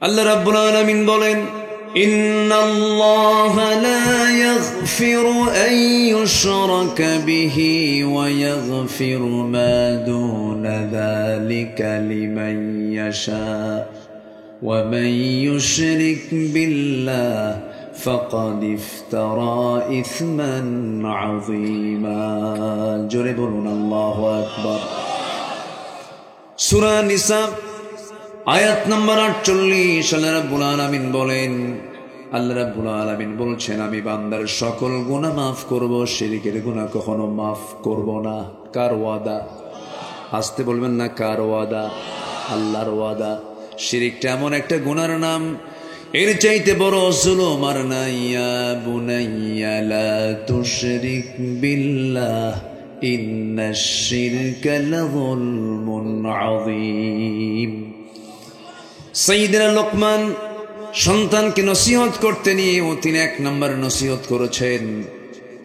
আল্লাহ রাব্বুল আলামিন বলেন, ইন্নাল্লাহা লা ইয়াগফিরু আন ইউশরাকা বিহি ওয়া ইয়াগফিরু মা দুনা যালিকা লিমান ইয়াশা ওয়া মান ইউশরিক বিল্লাহি ফাকাদ ইফতারা ইসমান আযীমা। জোরে বলুন আল্লাহু আকবার। সূরা নিসা আয়াত নম্বর 48 আল্লাহ রাব্বুল আলামিন বলেন, আল্লাহ রাব্বুল আলামিন বলছেন, আমি বান্দার সকল গুনাহ মাফ করব, শিরকের গুনাহ কখনো মাফ করব না। কার ওয়াদা? আসতে বলবেন না, কার ওয়াদা? আল্লাহর ওয়াদা। শিরকটা এমন একটা গুনার নাম, এর চাইতে বড় জুলুম আর নাই। ইয়া বুনাইয়া লা তুশরিক বিল্লাহ ইন্নাশ শিরকা লাযুলমুন আযীম। সাইয়্যিদনা লোকমান সন্তানকে নসিহত করতে নিয়ে তিনি 1 নম্বর নসিহত করেছেন।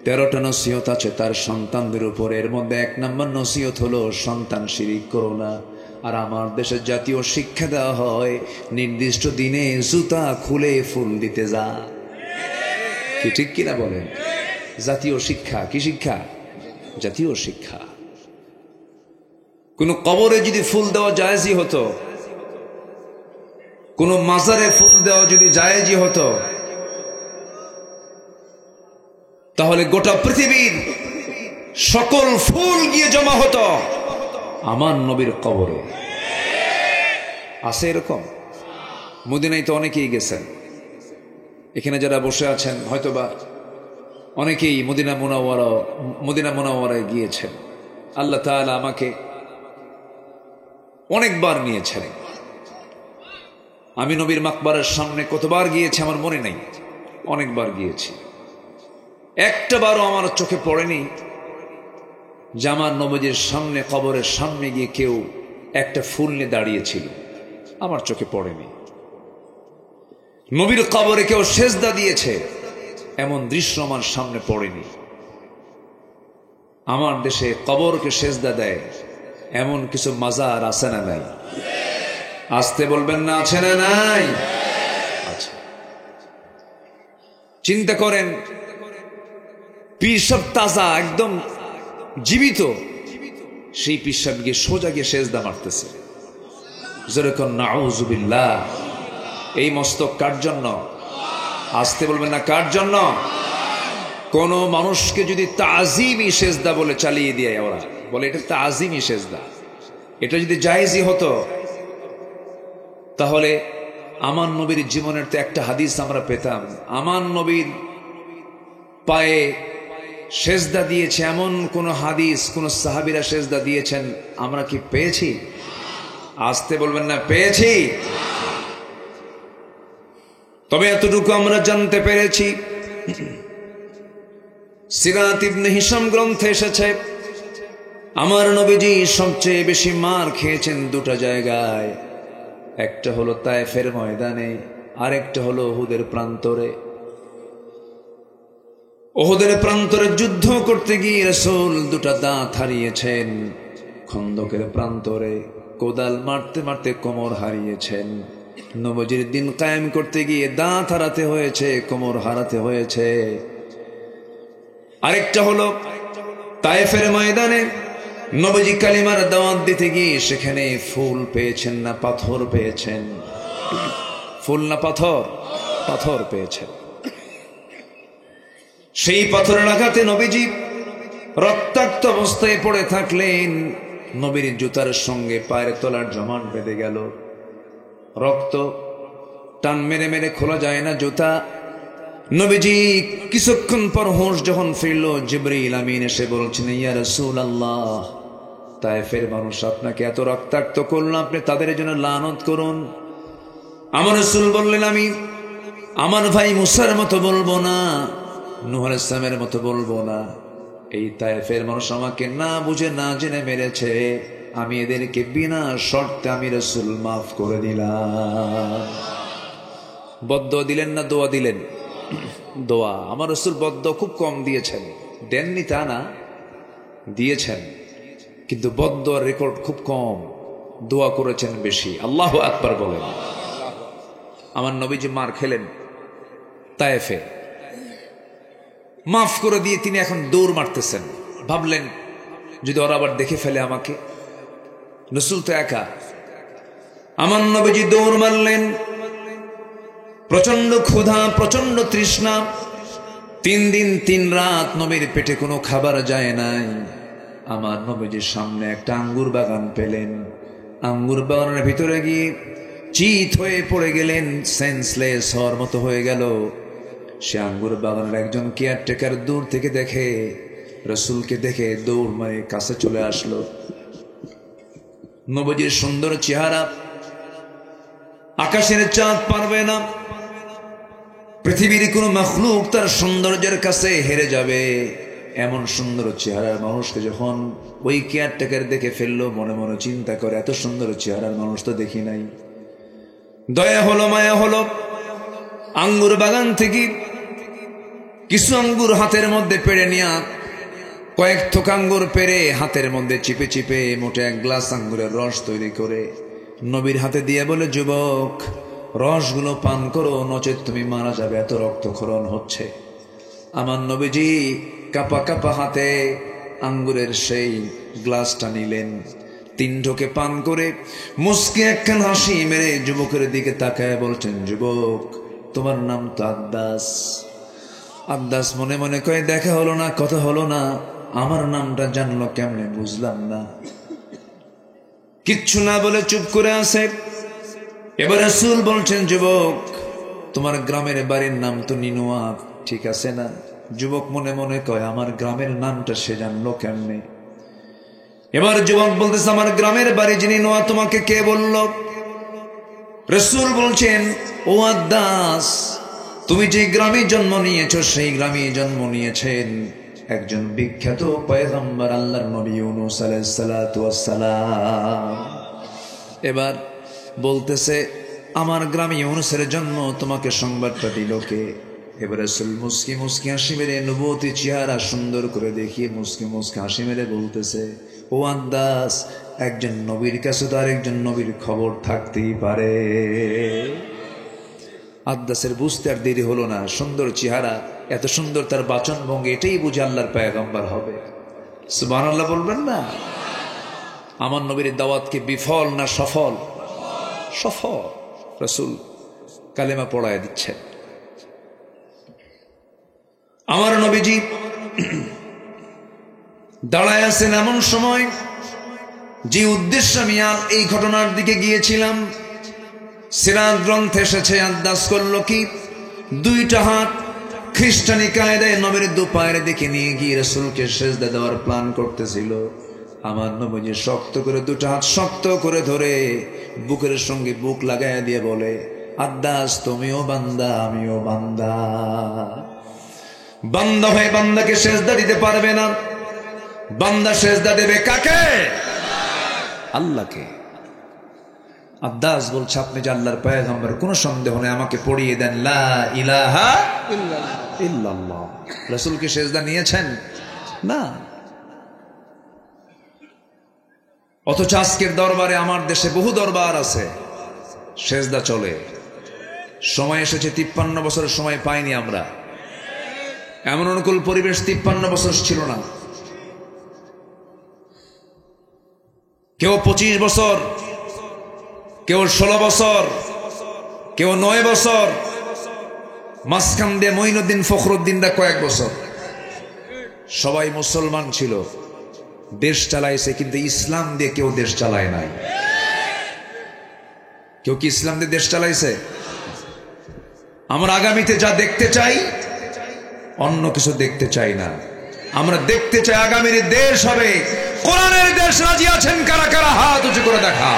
13টা নসিহত আছে তার সন্তানদের উপর, এর মধ্যে 1 নম্বর নসিহত হলো সন্তান শিরিক করো না। আর আমার দেশে জাতীয় শিক্ষা দেওয়া হয়, নির্দিষ্ট দিনে জুতা খুলে ফুল দিতে যা। কি ঠিক কিনা বলেন? জাতীয় শিক্ষা। কি শিক্ষা? জাতীয় শিক্ষা। কোন কবরে যদি ফুল দেওয়া জায়েজই হতো, কোন মাজারে ফুল দেওয়া যদি জায়েজই হতো, তাহলে গোটা পৃথিবীর সকল ফুল গিয়ে জমা হতো আমার নবীর কবরে। আছে এরকম? মদিনায় তো অনেকেই গেছেন, এখানে যারা বসে আছেন হয়তোবা অনেকেই মদিনা মুনাওয়ারায় গিয়েছেন। আল্লাহ তাআলা আমাকে অনেকবার নিয়েছেন। আমি নবীর মাকবারের সামনে কতবার গিয়েছি আমার মনে নেই, অনেকবার গিয়েছি। একটা বারও আমার চোখে পড়েনি যে আমার নবীর সামনে, কবরের সামনে গিয়ে কেউ একটা ফুল নিয়ে দাঁড়িয়েছিল, আমার চোখে পড়েনি। নবীর কবরে কেউ সেজদা দিয়েছে, এমন দৃশ্য আমার সামনে পড়েনি। আমার দেশে কবরকে সেজদা দেয় এমন কিছু মাজার আছে না নাই? আসতে বলবেন না, আছে না নাই? আচ্ছা, চিন্তা করেন, পিসাব তাজা, একদম জীবিত, সেই পিসাব গিয়ে সোজা গিয়ে সেজদা মারতেছে। যেরকম নাউযুবিল্লাহ। এই মস্তক কার জন্য? আসতে বলবেন না, কার জন্য? কোন মানুষকে যদি তাজিমি সেজদা বলে চালিয়ে দিয়ে, ওরা বলে এটা তাজিমি সেজদা, এটা যদি জায়েজই হতো, তাহলে আমার নবীর জীবনের তো একটা হাদিস আমরা পেতাম। আমার নবীর পায়ে সেজদা দিয়েছে এমন কোন হাদিস, কোন সাহাবীরা সেজদা দিয়েছেন আমরা কি পেয়েছি? আসতে বলবেন না, পেয়েছি? তবে এতটুকু আমরা জানতে পেরেছি, সিরাত ইবনে হিশাম গ্রন্থে এসেছে, আমার নবীজি সবচেয়ে বেশি মার খেয়েছেন 2টা জায়গায়। একটা হলো তায়েফের ময়দানে, আরেকটা হলো উহুদের প্রান্তরে। উহুদের প্রান্তরে যুদ্ধ করতে গিয়ে রাসূল 2টা দাঁত হারিয়েছেন। খন্দকের প্রান্তরে কোদাল মারতে মারতে কোমর হারিয়েছেন। নবীজির দিন কায়েম করতে গিয়ে দাঁত হারাতে হয়েছে, কোমর হারাতে হয়েছে। আরেকটা হলো তায়েফের ময়দানে নবীজি কালিমার দাওয়াত দিতে গিয়ে সেখানে ফুল পেয়েছেন না পাথর পেয়েছেন? ফুল না পাথর? পাথর পেয়েছেন। সেই পাথরের আঘাতে নবীজি রক্তাক্ত অবস্থায় পড়ে থাকলেন। নবীর জুতার সঙ্গে পায়ের তলার জমান বেঁধে গেল। রক্ত টান মেরে মেরে খোলা যায় না জুতা। নবীজি কিছুক্ষণ পর হোশ যখন ফিরল, জিবরিল আমিন এসে বলছেন, ইয়া রাসূলুল্লাহ, তায়েফের মানুষ আপনাকে এত রক্তাক্ত করল, আপনি তাদের জন্য লানত করুন। আমার রাসূল বললেন, আমি আমার ভাই মুসার মতো বলবো না, নূহ আলাইহিস সালামের মতো বলবো না। এই তায়েফের মানুষ আমাকে না বুঝে না জেনে মেরেছে, আমি এদেরকে বিনা শর্তে আমি রাসূল মাফ করে দিলাম। বদদোয়া দিলেন না দোয়া দিলেন? দোয়া। আমার রাসূল বদদোয়া খুব কম দিয়েছেন, দেননি তা না, দিয়েছেন, কিন্তু বদদোয়ার রেকর্ড খুব কম, দোয়া করেছেন বেশি। আল্লাহু আকবার বলেন। আমার নবীজি মার খেলেন তায়েফে, মাফ করে দিয়ে তিনি এখন দৌড় মারতেছেন। ভাবলেন যদি ওরা আবার দেখে ফেলে আমাকে, রাসূল তো একা। আমার নবীজি দৌড় মারলেন। প্রচন্ড ক্ষুধা, প্রচন্ড তৃষ্ণা, 3 দিন 3 রাত নবীর পেটে কোনো খাবার যায় নাই। আমার নবীজির সামনে একটা আঙ্গুর বাগান পেলেন। আঙ্গুর বাগানের ভিতরে গিয়ে চিত হয়ে পড়ে গেলেন, সেন্সলেস হওয়ার মতো হয়ে গেল। সে আঙ্গুর বাগানের একজন কেয়ারটেকার দূর থেকে দেখে, রাসূলকে দেখে দৌড় মারে কাছে চলে আসলো। নবীজির সুন্দর চেহারা আকাশের চাঁদ পারবে না, পৃথিবীর কোন মাখলুক তার সৌন্দর্যের কাছে হেরে যাবে। এমন সুন্দর চেহারার মানুষকে যখন ওই কেয়ারটেকার দেখে ফেললো, মনে মনে চিন্তা করে এত সুন্দর চেহারার মানুষ তো দেখি নাই। দয়া হলো, মায়া হলো। আঙ্গুর বাগান থেকে কিছু আঙ্গুর হাতের মধ্যে পেড়ে নিয়ে, কয়েক থোক আঙ্গুর পেড়ে হাতের মধ্যে চিপে চিপে মোটে 1 গ্লাস আঙ্গুরের রস তৈরি করে নবীর হাতে দিয়ে বলে, যুবক রসগুলো পান করো, নচেত তুমি মারা যাবে, এত রক্তক্ষরণ হচ্ছে। আমার নবীজি কাপা কাপা হাতে আঙ্গুরের সেই গ্লাসটা নিলেন, 3 ঢোকে পান করে মুস্কি একখান হাসি মেরে যুবকের দিকে তাকায় বলছেন, যুবক তোমার নাম তো আদ্দাস। আদ্দাস মনে মনে কয়ে, দেখা হলো না, কথা হলো না, আমার নামটা জানলো কেমনে বুঝলাম না। কিচ্ছু না বলে চুপ করে আছে। এবার রাসূল বলছেন, যুবক তোমার গ্রামের বাড়ির নাম তো নিনুয়া, ঠিক আছে না? যুবক মনে মনে কয়, আমার গ্রামের নামটা সে জানলো কেমনে? এবার যুবক বলতেছে, আমার গ্রামের বাড়ি নিনুয়া, তোমাকে কে বলল? রাসূল বলছেন, ও আদ্দাস, তুমি যে গ্রামে জন্ম নিয়েছো সেই গ্রামে জন্ম নিয়েছেন একজন বিখ্যাত পয়গম্বর, আল্লাহর নবী ইউনূস আলাইহিস সালাতু ওয়াস সালাম। এবার বলতেছে, আমার গ্রামে ইউনূসের জন্ম, তোমাকে সংবাদটা দিল কে? এবার রাসূল মুস্কি মুস্কি হাসি মেরে, নবুয়তি চেহারা সুন্দর করে দেখিয়ে মুস্কি মুস্কি হাসি মেরে বলতেছে, ও আদ্দাস, একজন নবীর কাছে তো আরেকজন নবীর খবর থাকতেই পারে। আদ্দাসের বুঝতে আর দেরি হলো না, সুন্দর চেহারা, এত সুন্দর তার বাচন ভঙ্গি, এটাই বুঝে আল্লাহর পয়গম্বর হবে। সুবহানাল্লাহ বলবেন না? আমার নবীর দাওয়াতকে বিফল না সফল? সফল। রাসূল কালেমা পড়ায় দিচ্ছেন। আমার নবীজি দাঁড়ায় আছেন এমন সময়, যে উদ্দেশ্যে আমি এই ঘটনার দিকে গিয়েছিলাম, সিরাত গ্রন্থে এসেছে, আদ্দাস করলো কি, 2টা হাত খ্রিস্টানি কায়দায় নবীর 2 পায়ের দিকে নিয়ে গিয়ে রাসূলকে সিজদা দেওয়ার প্ল্যান করতেছিল। আমার নবীজি শক্ত করে 2টা হাত শক্ত করে ধরে বুকের সঙ্গে বুক লাগাইয়া দিয়ে বলে, আদ্দাস তুমিও বান্দা, আমিও বান্দা। বান্দা হয়ে বান্দাকে সিজদা দিতে পারবে না, বান্দা সিজদা দেবে কাকে? আল্লাহকে। আদ্দাস বলছে, আপনি যে আল্লাহর পয়গম্বর, কোনো সন্দেহ নেই, আমাকে পড়িয়ে দেন লা ইলাহা ইল্লাল্লাহ। রাসূল কি সিজদা নিয়েছেন? না। অথচ আজকের দরবারে, আমার দেশে বহু দরবার আছে, সিজদা চলে। সময় এসেছে, 53 বছরের সময় পাইনি আমরা। এমন অনুকূল পরিবেশ 53 বছর ছিল না। কেউ 25 বছর, কেউ 16 বছর, কেউ 9 বছর, মাঝখান দিয়ে মঈনুদ্দিন ফখরুদ্দিনরা কয়েক বছর। সবাই মুসলমান ছিল, দেশ চালাইছে, কিন্তু ইসলাম দিয়ে কেউ দেশ চালায় নাই। কেউ কি ইসলাম দিয়ে দেশ চালাইছে? আমরা আগামীতে যা দেখতে চাই, অন্য কিছু দেখতে চাই না। আমরা দেখতে চাই আগামীর দেশ হবে কোরআনের দেশ। রাজি আছেন কারা কারা? হাত উঁচু করে দেখা।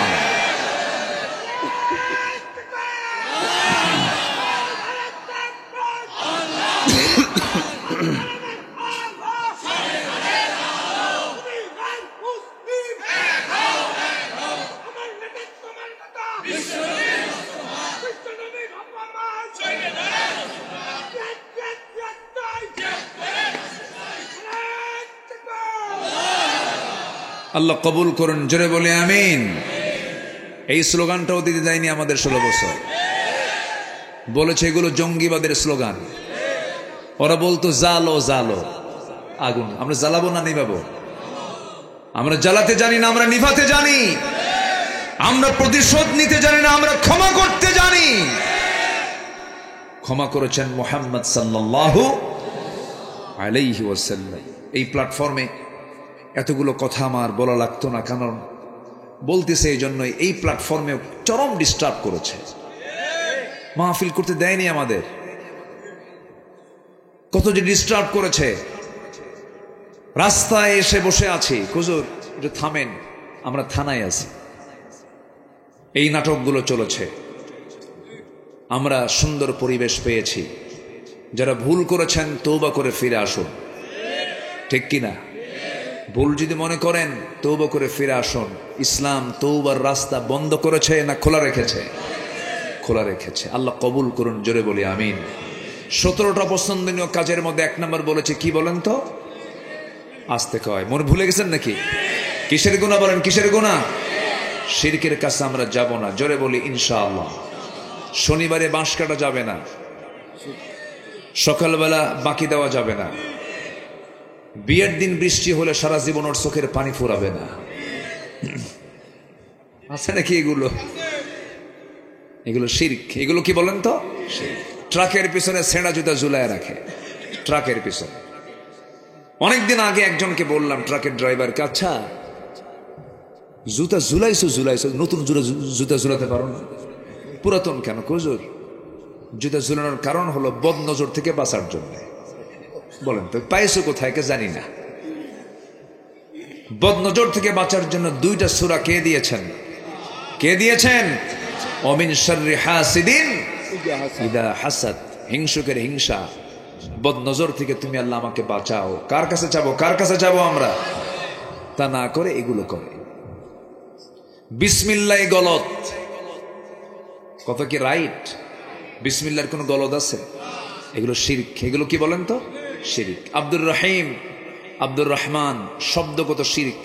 আল্লাহ কবুল করুন, জোরে বলে আমিন। এই স্লোগানটাও দিতে যায়নি আমাদের 16 বছর। বলেছে এগুলো জঙ্গিবাদের স্লোগান। ওরা বলতো জালো জালো আগুন, আমরা জ্বালাবো না নিভাবো? আমরা জ্বালাতে জানি না, আমরা নিভাতে জানি। আমরা প্রতিশোধ নিতে জানি না, আমরা ক্ষমা করতে জানি। ক্ষমা করেছেন মুহাম্মদ সাল্লাল্লাহু আলাইহি ওয়াসাল্লাম। এই প্ল্যাটফর্মে এতগুলো কথা আমার বলা লাগতো না, কারণ বলতেছে এই জন্যই। এই প্ল্যাটফর্মে চরম ডিস্টার্ব করেছে, মাহফিল করতে দেয়নি আমাদের। কত যে ডিস্টার্ব করেছে। রাস্তায় এসে বসে আছি, হুজুর একটু থামেন, আমরা থানায় আছি। এই নাটকগুলো চলেছে। আমরা সুন্দর পরিবেশ পেয়েছি। যারা ভুল করেছেন তওবা করে ফিরে আসুন, ঠিক কিনা? ভুল যদি মনে করেন তওবা করে ফিরে আসুন। ইসলাম তওবার রাস্তা বন্ধ করেছে না খোলা রেখেছে? খোলা রেখেছে। আল্লাহ কবুল করুন, জোরে বলি আমিন। 17টা পছন্দনীয় কাজের মধ্যে 1 নম্বর বলেছে কি বলেন তো? আসতে কয়, মনে ভুলে গেছেন নাকি? কিসের গুনাহ বলেন, কিসের গুনাহ? শিরকের কাছে আমরা যাব না, জোরে বলি ইনশাআল্লাহ। শনিবারে বাঁশ কাটা যাবে না, সকালবেলা বাকি দেওয়া যাবে না, বিয়ের দিন বৃষ্টি হলে সারা জীবন ওর চোখের পানি ফুরাবে না। আছে নাকি এগুলো? এগুলো শিরক। এগুলো কি বলেন তো? ট্রাকের পিছনে ছেঁড়া জুতা ঝুলায় রাখে, ট্রাকের পিছনে। অনেকদিন আগে একজনকে বললাম, ট্রাকের ড্রাইভারকে, আচ্ছা জুতা ঝুলাইছো নতুন জুতা ঝুলাতে পারো না? পুরাতন কেন? হুজুর জুতা ঝুলানোর কারণ হলো বদনজর থেকে বাঁচার জন্য। বলেন তো পাইছো কোথায়? কে জানি না। বদনজর থেকে বাঁচার জন্য 2টা সূরা কে দিয়েছেন? কে দিয়েছেন? অমিন শাররি হাসিদিন ইদা হাসাদ, হিংসুকের হিংসা, বদনজর থেকে তুমি আল্লাহ আমাকে বাঁচাও। কার কাছে যাবো? কার কাছে যাবো আমরা? তা না করে এগুলো করে। বিসমিল্লাহ গলত, কত কি রাইট? বিসমিল্লাহর কোন গলদ আছে? এগুলো শিরক। এগুলো কি বলেন তো? শিরক। আব্দুর রহিম, আব্দুর রহমান শব্দগত শিরক।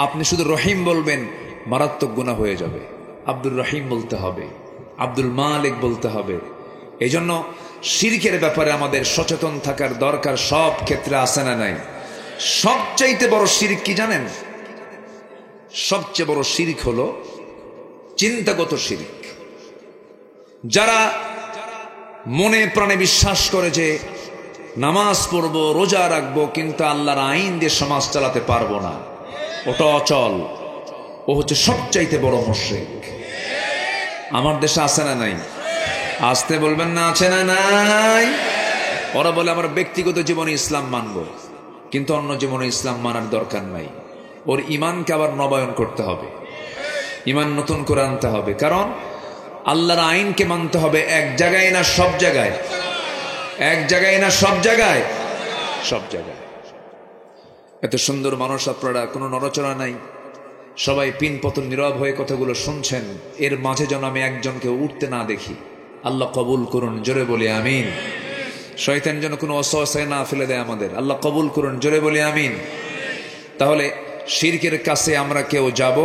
আপনি শুধু রহিম বলবেন, মারাত্মক গুনাহ হয়ে যাবে। আব্দুর রহিম বলতে হবে, আব্দুল মালিক বলতে হবে। এই জন্য শিরকের ব্যাপারে আমাদের সচেতন থাকার দরকার। সব ক্ষেত্রে আছে না নাই? সবচাইতে বড় শিরক কি জানেন? সবচেয়ে বড় শিরক হলো চিন্তাগত শিরক। যারা মনে প্রাণে বিশ্বাস করে যে নামাজ পড়বো, রোজা রাখবো, কিন্তু আল্লাহর আইন দিয়ে সমাজ চালাতে পারবো না, ওটা অচল। ও হচ্ছে সবচাইতে বড় মুশরিক। আমার দেশে আছে না নাই? আসতে বলবেন না, আছে না নাই? ওরা বলে আমার ব্যক্তিগত জীবনে ইসলাম মানবো, কিন্তু অন্য জীবনে ইসলাম মানার দরকার নাই। ওর ইমানকে আবার নবায়ন করতে হবে, ইমান নতুন করে আনতে হবে। কারণ আল্লাহর আইনকে মানতে হবে এক জায়গায় না সব জায়গায়? এক জায়গায় না সব জায়গায়? সব জায়গায়। এত সুন্দর মানুষ আপনারা, কোনো নড়াচড়া নাই, সবাই পিন পতন নীরব হয়ে কথাগুলো শুনছেন। এর মাঝে যেন আমি একজনকে উঠতে না দেখি। আল্লাহ কবুল করুন, জোরে বলি আমিন। শয়তান যেন কোনো অসহায় না ফেলে দেয় আমাদের। আল্লাহ কবুল করুন, জোরে বলি আমিন। তাহলে শিরকের কাছে আমরা কেউ যাব?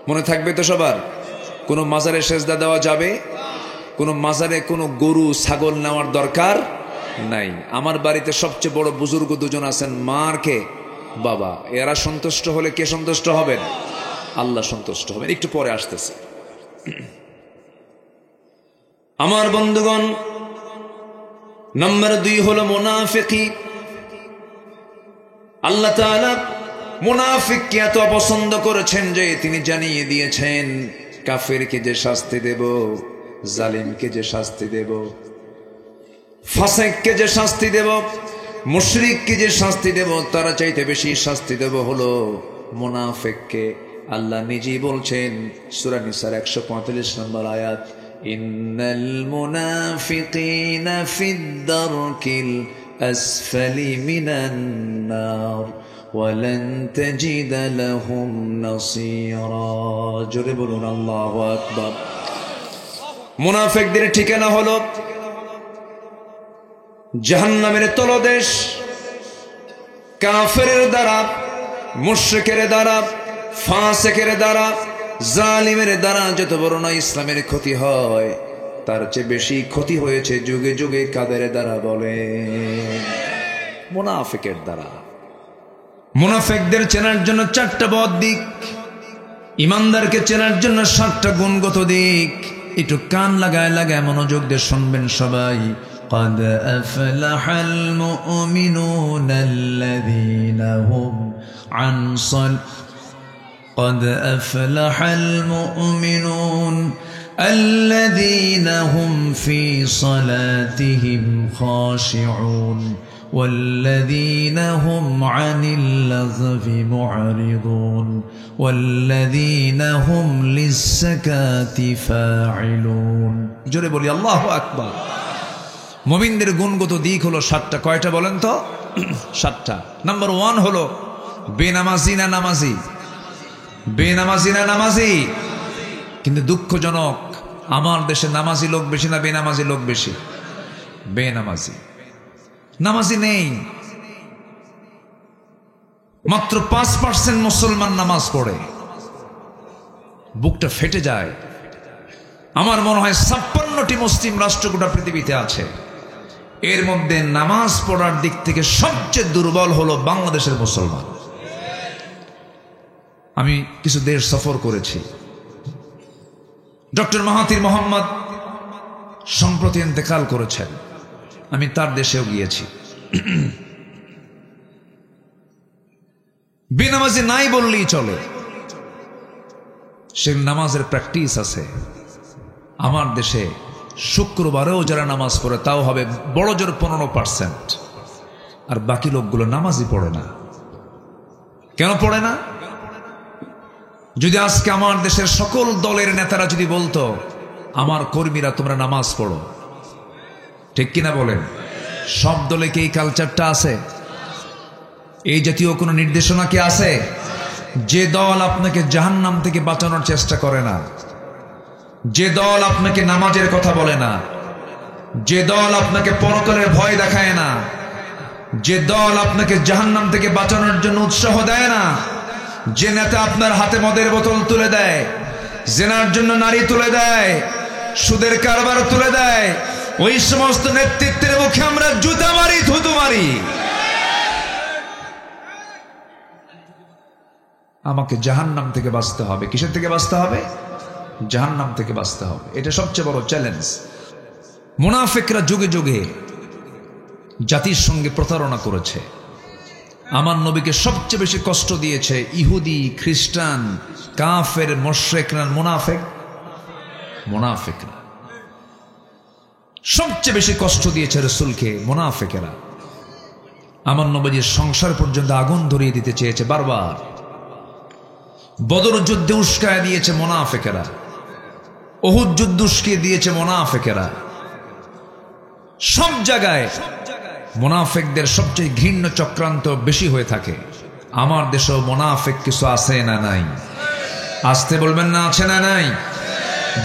মনে থাকবে তো সবার? কোনো মাজারে সেজদা দেওয়া যাবে? কোনো মাজারে কোনো গরু ছাগল নেওয়ার দরকার নাই। আমার বাড়িতে সবচেয়ে বড় বুজুর্গ 2জন আছেন, মার কে বাবা। এরা সন্তুষ্ট হলে কে সন্তুষ্ট হবেন? আল্লাহ সন্তুষ্ট হবেন। একটু পরে আসতেছে। আমার বন্ধুগণ, নাম্বার 2 হলো মুনাফিকি। আল্লাহ তাআলা মুনাফিককে এত অপছন্দ করেছেন যে তিনি জানিয়ে দিয়েছেন, কাফেরকে যে শাস্তি দেব, জালিমকে যে শাস্তি দেব, ফাসিককে যে শাস্তি দেব, মুশরিককে যে শাস্তি দেব, তার চাইতে বেশি শাস্তি দেব হলো মুনাফিককে। আল্লাহ নিজেই বলছেন সূরা নিসার 145 নম্বর আয়াত, ইন্নাল মুনাফিকিনা ফিদ দারকিল আসফালি মিনান নার ওয়ালান তাজিদা লাহুম নাসীরা। জোরে বলুন আল্লাহু আকবার। মুনাফিকদের ঠিকানা হলো জাহান্নামের তলদেশ। কাফেরের দ্বারা, মুশরিকের দ্বারা, ফাসিকের দ্বারা, জালিমের দ্বারা যত বড় না ইসলামের ক্ষতি হয়, তার চেয়ে বেশি ক্ষতি হয়েছে যুগে যুগে কাদের দ্বারা বলে? মুনাফিকের দ্বারা। মুনাফিকদের চেনার জন্য 4টা বদ দিক, ইমানদারকে চেনার জন্য 7টা গুণগত দিক। একটু কান লাগায় লাগায় মনোযোগ দিয়ে শুনবেন সবাই। قد أفلح المؤمنون الذين هم عن قد أفلح المؤمنون الذين هم في صلاتهم خاشعون والذين هم عن اللغو معرضون والذين هم للزكاة فاعلون। জোরে বলি আল্লাহু আকবার। মুমিনদের গুণগত দিক হলো 7টা। কয়টা বলেন তো? 7টা। নাম্বার 1 হলো বেনামাজি না নামাজি? বেনামাজি না নামাজি? কিন্তু দুঃখজনক, আমার দেশে নামাজি লোক বেশি না বেনামাজি লোক বেশি? বেনামাজি। নামাজি নেই। মাত্র 5% মুসলমান নামাজ পড়ে। বুকটা ফেটে যায়। আমার মনে হয় 56টি মুসলিম রাষ্ট্র গোটা পৃথিবীতে আছে, এর মধ্যে নামাজ পড়ার দিক থেকে সবচেয়ে দুর্বল হলো বাংলাদেশের মুসলমান। আমি কিছু দেশ সফর করেছি। ডক্টর মাহাথির মোহাম্মদ সম্প্রতি ইন্তেকাল করেছেন, আমি তার দেশেও গিয়েছি। বেনামাজি নাই বললেই চলে, সে নামাজের প্র্যাকটিস আছে। আমার দেশে শুক্রবারেও যারা নামাজ পড়ে তাও হবে বড় জোর 15%, আর বাকি লোকগুলো নামাজই পড়ে না। কেন পড়ে না? যদি আজকে আমার দেশের সকল দলের নেতারা যদি বলতো, আমার কর্মীরা তোমরা নামাজ পড়ো, ঠিক কিনা বলেন? সব দলে কি এই কালচারটা আছে? এই জাতীয় কোনো নির্দেশনা কি আছে? যে দল আপনাকে জাহান্নাম থেকে বাঁচানোর চেষ্টা করে না, যে দল আপনাকে নামাজের কথা বলে না, যে দল আপনাকে পরকালের ভয় দেখায় না, যে দল আপনাকে জাহান্নাম থেকে বাঁচানোর জন্য উৎসাহ দেয় না, যে নেতা আপনার হাতে মদের বোতল তুলে দেয়, জেনার জন্য নারী তুলে দেয়, সুদের কারবার তুলে দেয়, ওই সমস্ত নেতৃত্বের মুখে আমরা জুতা মারি, থুতু মারি। আমাকে জাহান্নাম থেকে বাঁচতে হবে। কিসের থেকে বাঁচতে হবে? জাহান্নাম থেকে বাঁচতে হবে। এটা সবচেয়ে বড় চ্যালেঞ্জ। মুনাফিকরা যুগে যুগে জাতির সঙ্গে প্রতারণা করেছে। আমার নবীকে সবচেয়ে বেশি কষ্ট দিয়েছে ইহুদি, খ্রিস্টান, কাফের, মুশরিকরা, মুনাফিকরা সবচেয়ে বেশি কষ্ট দিয়েছে রাসূলকে মুনাফিকেরা। আমার নবীর সংসার পর্যন্ত আগুন ধরিয়ে দিতে চেয়েছে বারবার। বদর যুদ্ধে উস্কায় দিয়েছে মুনাফিকেরা, উহুদ যুদ্ধ উস্কিয়ে দিয়েছে মুনাফিকেরা। সব জায়গায় মুনাফিকদের সবচেয়ে ঘৃণ্য চক্রান্ত বেশি হয়ে থাকে। আমার দেশেও মুনাফিক কিছু আছে না নাই? আসতে বলবেন না, আছে না নাই?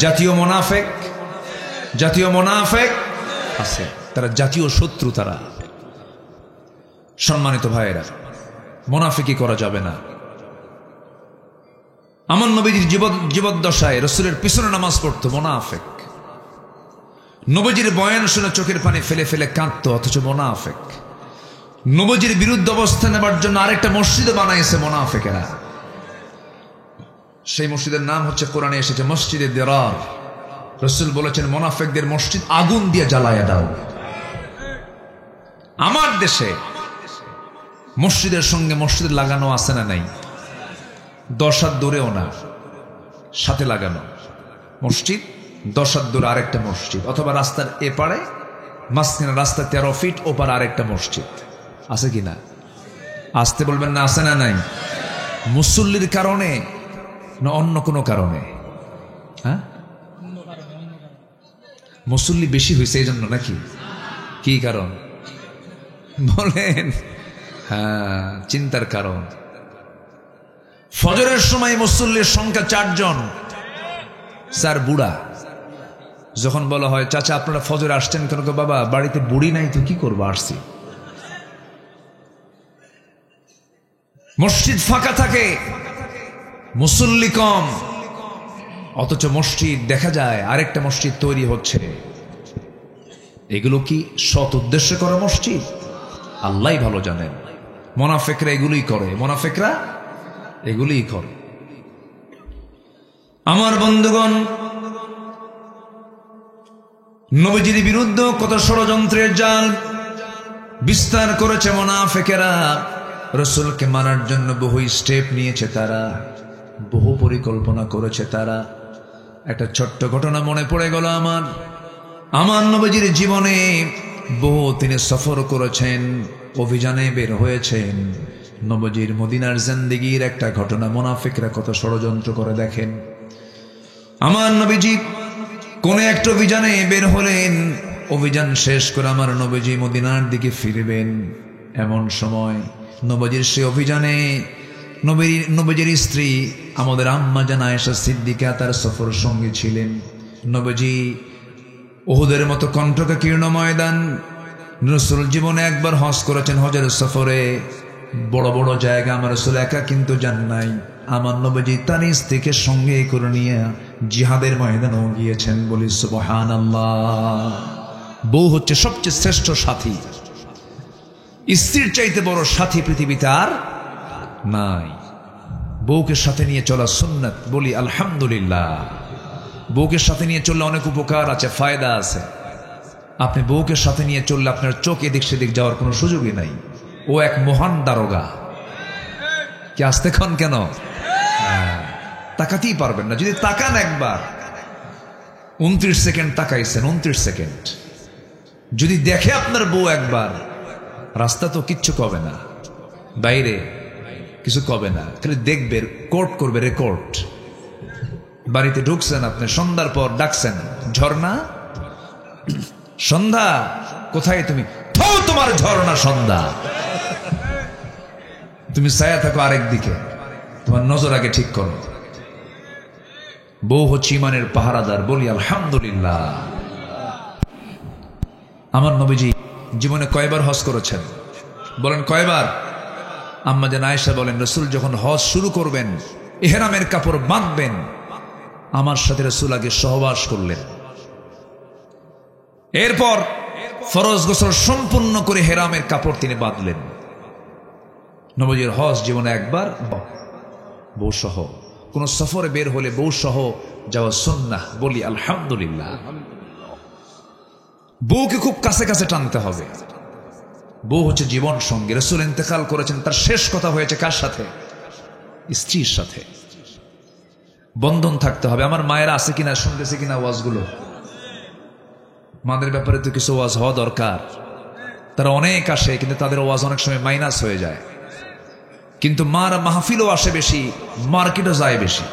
জাতীয় মুনাফিক, জাতীয় মুনাফিক আছে, তারা জাতীয় শত্রু। তারা সম্মানিত ভাইয়েরা, মুনাফিকি করা যাবে না। আমার নবীজির জীবদ্দশায় রাসূলের পিছনে নামাজ পড়তো মুনাফিক। নবীজির বয়ান শুনে চোখের পানি ফেলে ফেলে কাঁদতো, অথচ মুনাফিক। নবীজির বিরুদ্ধে অবস্থান নেবার জন্য আরেকটা মসজিদ বানাইছে মুনাফিকেরা। সেই মসজিদের নাম হচ্ছে, কোরআনে এসেছে, মসজিদে দিরার। রাসূল বলেছেন, মুনাফিকদের মসজিদ আগুন দিয়ে জ্বালায়া দাও। আমার দেশে মসজিদের সঙ্গে মসজিদ লাগানো আছে না নাই? 10 হাত দূরেও না, সাথে লাগানো মসজিদ। 10 হাত দূরে আরেকটা মসজিদ, অথবা রাস্তার এপারে, মাঝখানে রাস্তা 13 ফিট ওপার আরেকটা মসজিদ। আছে কিনা? আসতে বলবেন না, আছে না নাই? মুসল্লির কারণে না অন্য কোনো কারণে? হ্যাঁ, মুসল্লি বেশি হয়েছে এই জন্য নাকি? কি কারণ বলেন? হ্যাঁ, চিন্তার কারণ। ফজরের সময় মুসল্লির সংখ্যা 4 জন, 4 বুড়া। যখন বলা হয়, চাচা আপনারা ফজরে আসছেন কেন? বাবা বাড়িতে বুড়ি নাই তো কি করবো, আসছি। মসজিদ ফাঁকা থাকে, মুসল্লি কম। অথচ মসজিদ দেখা যায় আরেকটা মসজিদ তৈরি হচ্ছে। এগুলো কি সৎ উদ্দেশ্যে করা মসজিদ? আল্লাহই ভালো জানেন। মুনাফিকরা এগুলোই করে, মুনাফিকরা এগুলোই করে। আমার বন্ধুগণ, নবীজির বিরুদ্ধে কত ষড়যন্ত্রের জাল বিস্তার করেছে মুনাফিকেরা। রাসূলকে মারার জন্য বহু স্টেপ নিয়েছে তারা, বহু পরিকল্পনা করেছে তারা। একটা ছোট্ট ঘটনা মনে পড়ে গেল আমার নবীজির জীবনে। বহু তিনি সফর করেছেন, অভিযানে বের হয়েছেন। নবীজির মদিনার জিন্দেগীর একটা ঘটনা মুনাফিকরা কত ষড়যন্ত্র করে দেখেন। আমার নবীজি কোন একটা অভিযানে বের হলেন, অভিযান শেষ করে আমার নবীজি মদিনার দিকে ফিরবেন। এমন সময় নবীজির সে অভিযানে নবীজির স্ত্রী আমাদের আম্মা জান আয়েশা সিদ্দিকা তার সফর সঙ্গী ছিলেন। নবীজি উহুদের মতো কণ্টকাকীর্ণ ময়দান, রাসূল জীবনে একবার হজ করেছেন, হজের সফরে বড় বড় জায়গা আমার রাসূল একা কিন্তু যান নাই। আমার নবীজি তার স্ত্রীকে সঙ্গে করে নিয়ে জিহাদের ময়দানেও গিয়েছেন। বলি সুবহানাল্লাহ। বউ হচ্ছে সবচেয়ে শ্রেষ্ঠ সাথী। স্ত্রীর চাইতে বড় সাথী পৃথিবীতে আর নাই। বউকে সাথে নিয়ে চলা সুন্নাত। বলি আলহামদুলিল্লাহ। বউকে সাথে নিয়ে চললে অনেক উপকার আছে, ফায়দা আছে। আপনি বউকে সাথে নিয়ে চললে আপনার চোখ এদিক সেদিক যাওয়ার কোনো সুযোগই নাই। ও এক মহান দারোগা। কি আসতে ক্ষণ কেন তাকাতেই পারবেন না। যদি তাকান একবার, 29 সেকেন্ড তাকাইছেন, 29 সেকেন্ড। যদি দেখে আপনার বউ একবার, রাস্তা তো কিচ্ছু কবে না, বাইরে কিছু কবে না, খালি দেখবে, কোর্ট করবে, রেকর্ড। বাড়িতে ঢুকছেন আপনি, সন্ধ্যার পর ডাকছেন, ঝর্ণা সন্ধ্যা কোথায় তুমি? তোমার ঝর্ণা সন্ধ্যা। তুমি ছায়া থাকো আরেক দিকে, তোমার নজর আগে ঠিক করো। বউ হচ্ছে ইমানের পাহারাদার। বলি আলহামদুলিল্লাহ। আমার নবীজি জীবনে কয়বার হজ করেছেন? বলেন কয়বার? আম্মা জান আয়েশা বলেন, রাসূল যখন হজ শুরু করবেন, ইহরামের কাপড় বাঁধবেন, আমার সাথে রাসূল আগে সহবাস করলেন। এরপর ফরজ গোসল সম্পূর্ণ করে ইহরামের কাপড় তিনি বাঁধলেন। নবীজির হজ জীবনে একবার। বউ সহ কোন সফরে বের হলে বউ সহ যাওয়া সুন্নাহ। বলি আলহামদুলিল্লাহ। বউকে খুব কাছে কাছে টানতে হবে। বউ হচ্ছে জীবন সঙ্গী। রাসূল ইন্তেকাল করেছেন, তার শেষ কথা হয়েছে কার সাথে? স্ত্রীর সাথে। বন্ধন থাকতে হবে। আমার মায়েরা আছে কিনা, শুনতেছে কিনা ওয়াজগুলো? মাদের ব্যাপারে তো কিছু ওয়াজ হওয়া দরকার। তারা অনেক আসে, কিন্তু তাদের ওয়াজ অনেক সময় মাইনাস হয়ে যায়। কিন্তু মারা মাহফিলও আসে বেশি, মার্কেটও যায় বেশি।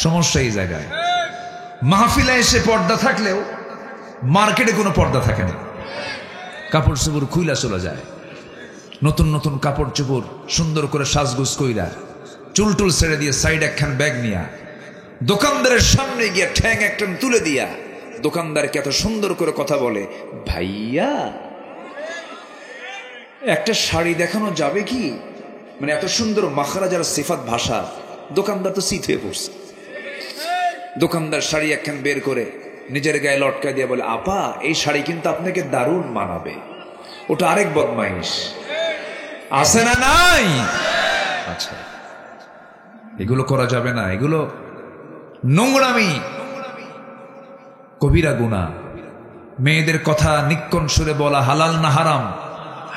সমস্যা এই জায়গায়। মাহফিলে এসে পর্দা থাকলেও মার্কেটে কোনো পর্দা থাকে না। কাপড় চোপড় খুইলা চলে যায়, নতুন নতুন কাপড় চোপড় সুন্দর করে সাজগুজ কইরা, চুল টুল ছেড়ে দিয়ে সাইড একখান ব্যাগ নিয়া দোকানদারের সামনে গিয়া ঠ্যাং একটান তুলে দিয়া দোকানদারকে এত সুন্দর করে কথা বলে, ভাইয়া একটা শাড়ি দেখানো যাবে কি? মানে এত সুন্দর মাখরাজার সিফাত ভাষা। দোকানদার তো শীত হয়ে পড়ছে। দোকানদার শাড়ি একখান বের করে নিজের গায়ে লটকা দিয়ে বলে, আপা এই শাড়ি কিন্তু আপনাকে দারুণ মানাবে। ওটা আরেক বদমাইশ। আছে না নাই? আচ্ছা, এগুলো করা যাবে না। এগুলো নোংরামি, কবিরা গুনাহ। মেয়েদের কথা নিক্কণ সুরে বলা হালাল না হারাম?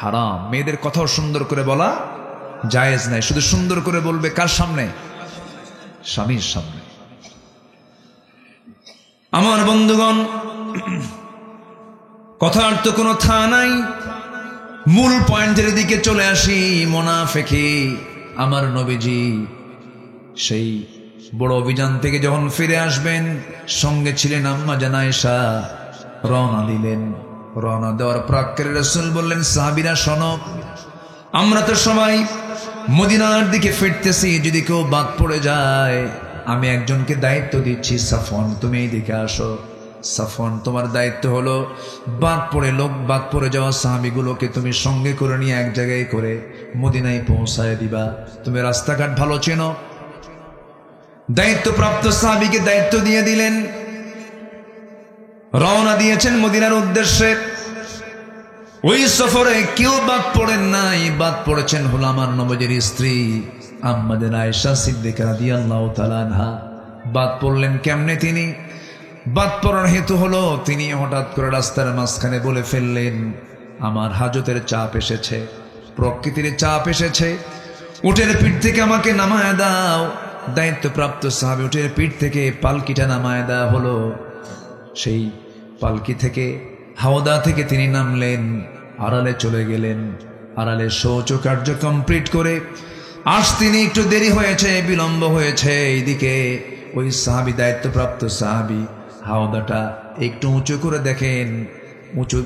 হারাম। মেয়েদের কথাও সুন্দর করে বলা জায়েজ নাই। শুধু সুন্দর করে বলবে কার সামনে? স্বামীর সামনে। আমার বন্ধুগণ, কথার তো কোনো থা নাই। মূল পয়েন্টের দিকে চলে আসি। মুনাফিকি। আমার নবীজি সেই বড় অভিযান থেকে যখন ফিরে আসবেন, সঙ্গে ছিলেন আম্মা জান আয়েশা। রওনা দিলেন। রওনা দেওয়ার প্রাক্কালে রাসূল বললেন, সাহাবীরা শোনো, আমরা তো সবাই মদিনার দিকে ফিরতেছি। যদি কেউ বাদ পড়ে যায়, আমি একজনকে দায়িত্ব দিচ্ছি, সাফওয়ান তুমি এই দিকে আসো। সাফওয়ান, তোমার দায়িত্ব হলো বাদ পড়ে যাওয়া সাহাবীগুলোকে তুমি সঙ্গে করে নিয়ে এক জায়গায় করে মদিনায় পৌঁছায় দিবা। তুমি রাস্তাঘাট ভালো চেনো, দায়িত্বপ্রাপ্ত সাহাবীকে দায়িত্ব দিয়ে দিলেন, রওনা দিয়েছেন মদিনার উদ্দেশ্যে। ওই সফরে কেউ বাদ পড়েন নাই, বাদ পড়েছেন হলো আমার নবীর স্ত্রী আম্মাজান আয়েশা সিদ্দিকা রাদিয়াল্লাহু তাআলা আনহা। বাদ পড়লেন কেমনে? তিনি বাদ পড়ার হেতু হলো তিনি হঠাৎ করে রাস্তার মাঝখানে বলে ফেললেন, আমার হাজতের চাপ এসেছে, প্রকৃতির চাপ এসেছে, উটের পিঠ থেকে আমাকে নামায় দাও। দায়িত্বপ্রাপ্ত সাহাবী উটের পিঠ থেকে পালকিটা নামায় দেওয়া হলো। সেই পালকি থেকে হাওদা থেকে তিনি নামলেন, আড়ালে চলে গেলেন। আড়ালে শৌচ কার্য কমপ্লিট করে তিনি একটু দেরি হয়েছে, বিলম্ব হয়েছে। এইদিকে ওই সাহাবী, দায়িত্বপ্রাপ্ত সাহাবী হাওদাটা একটু উঁচু করে দেখেন। উঁচু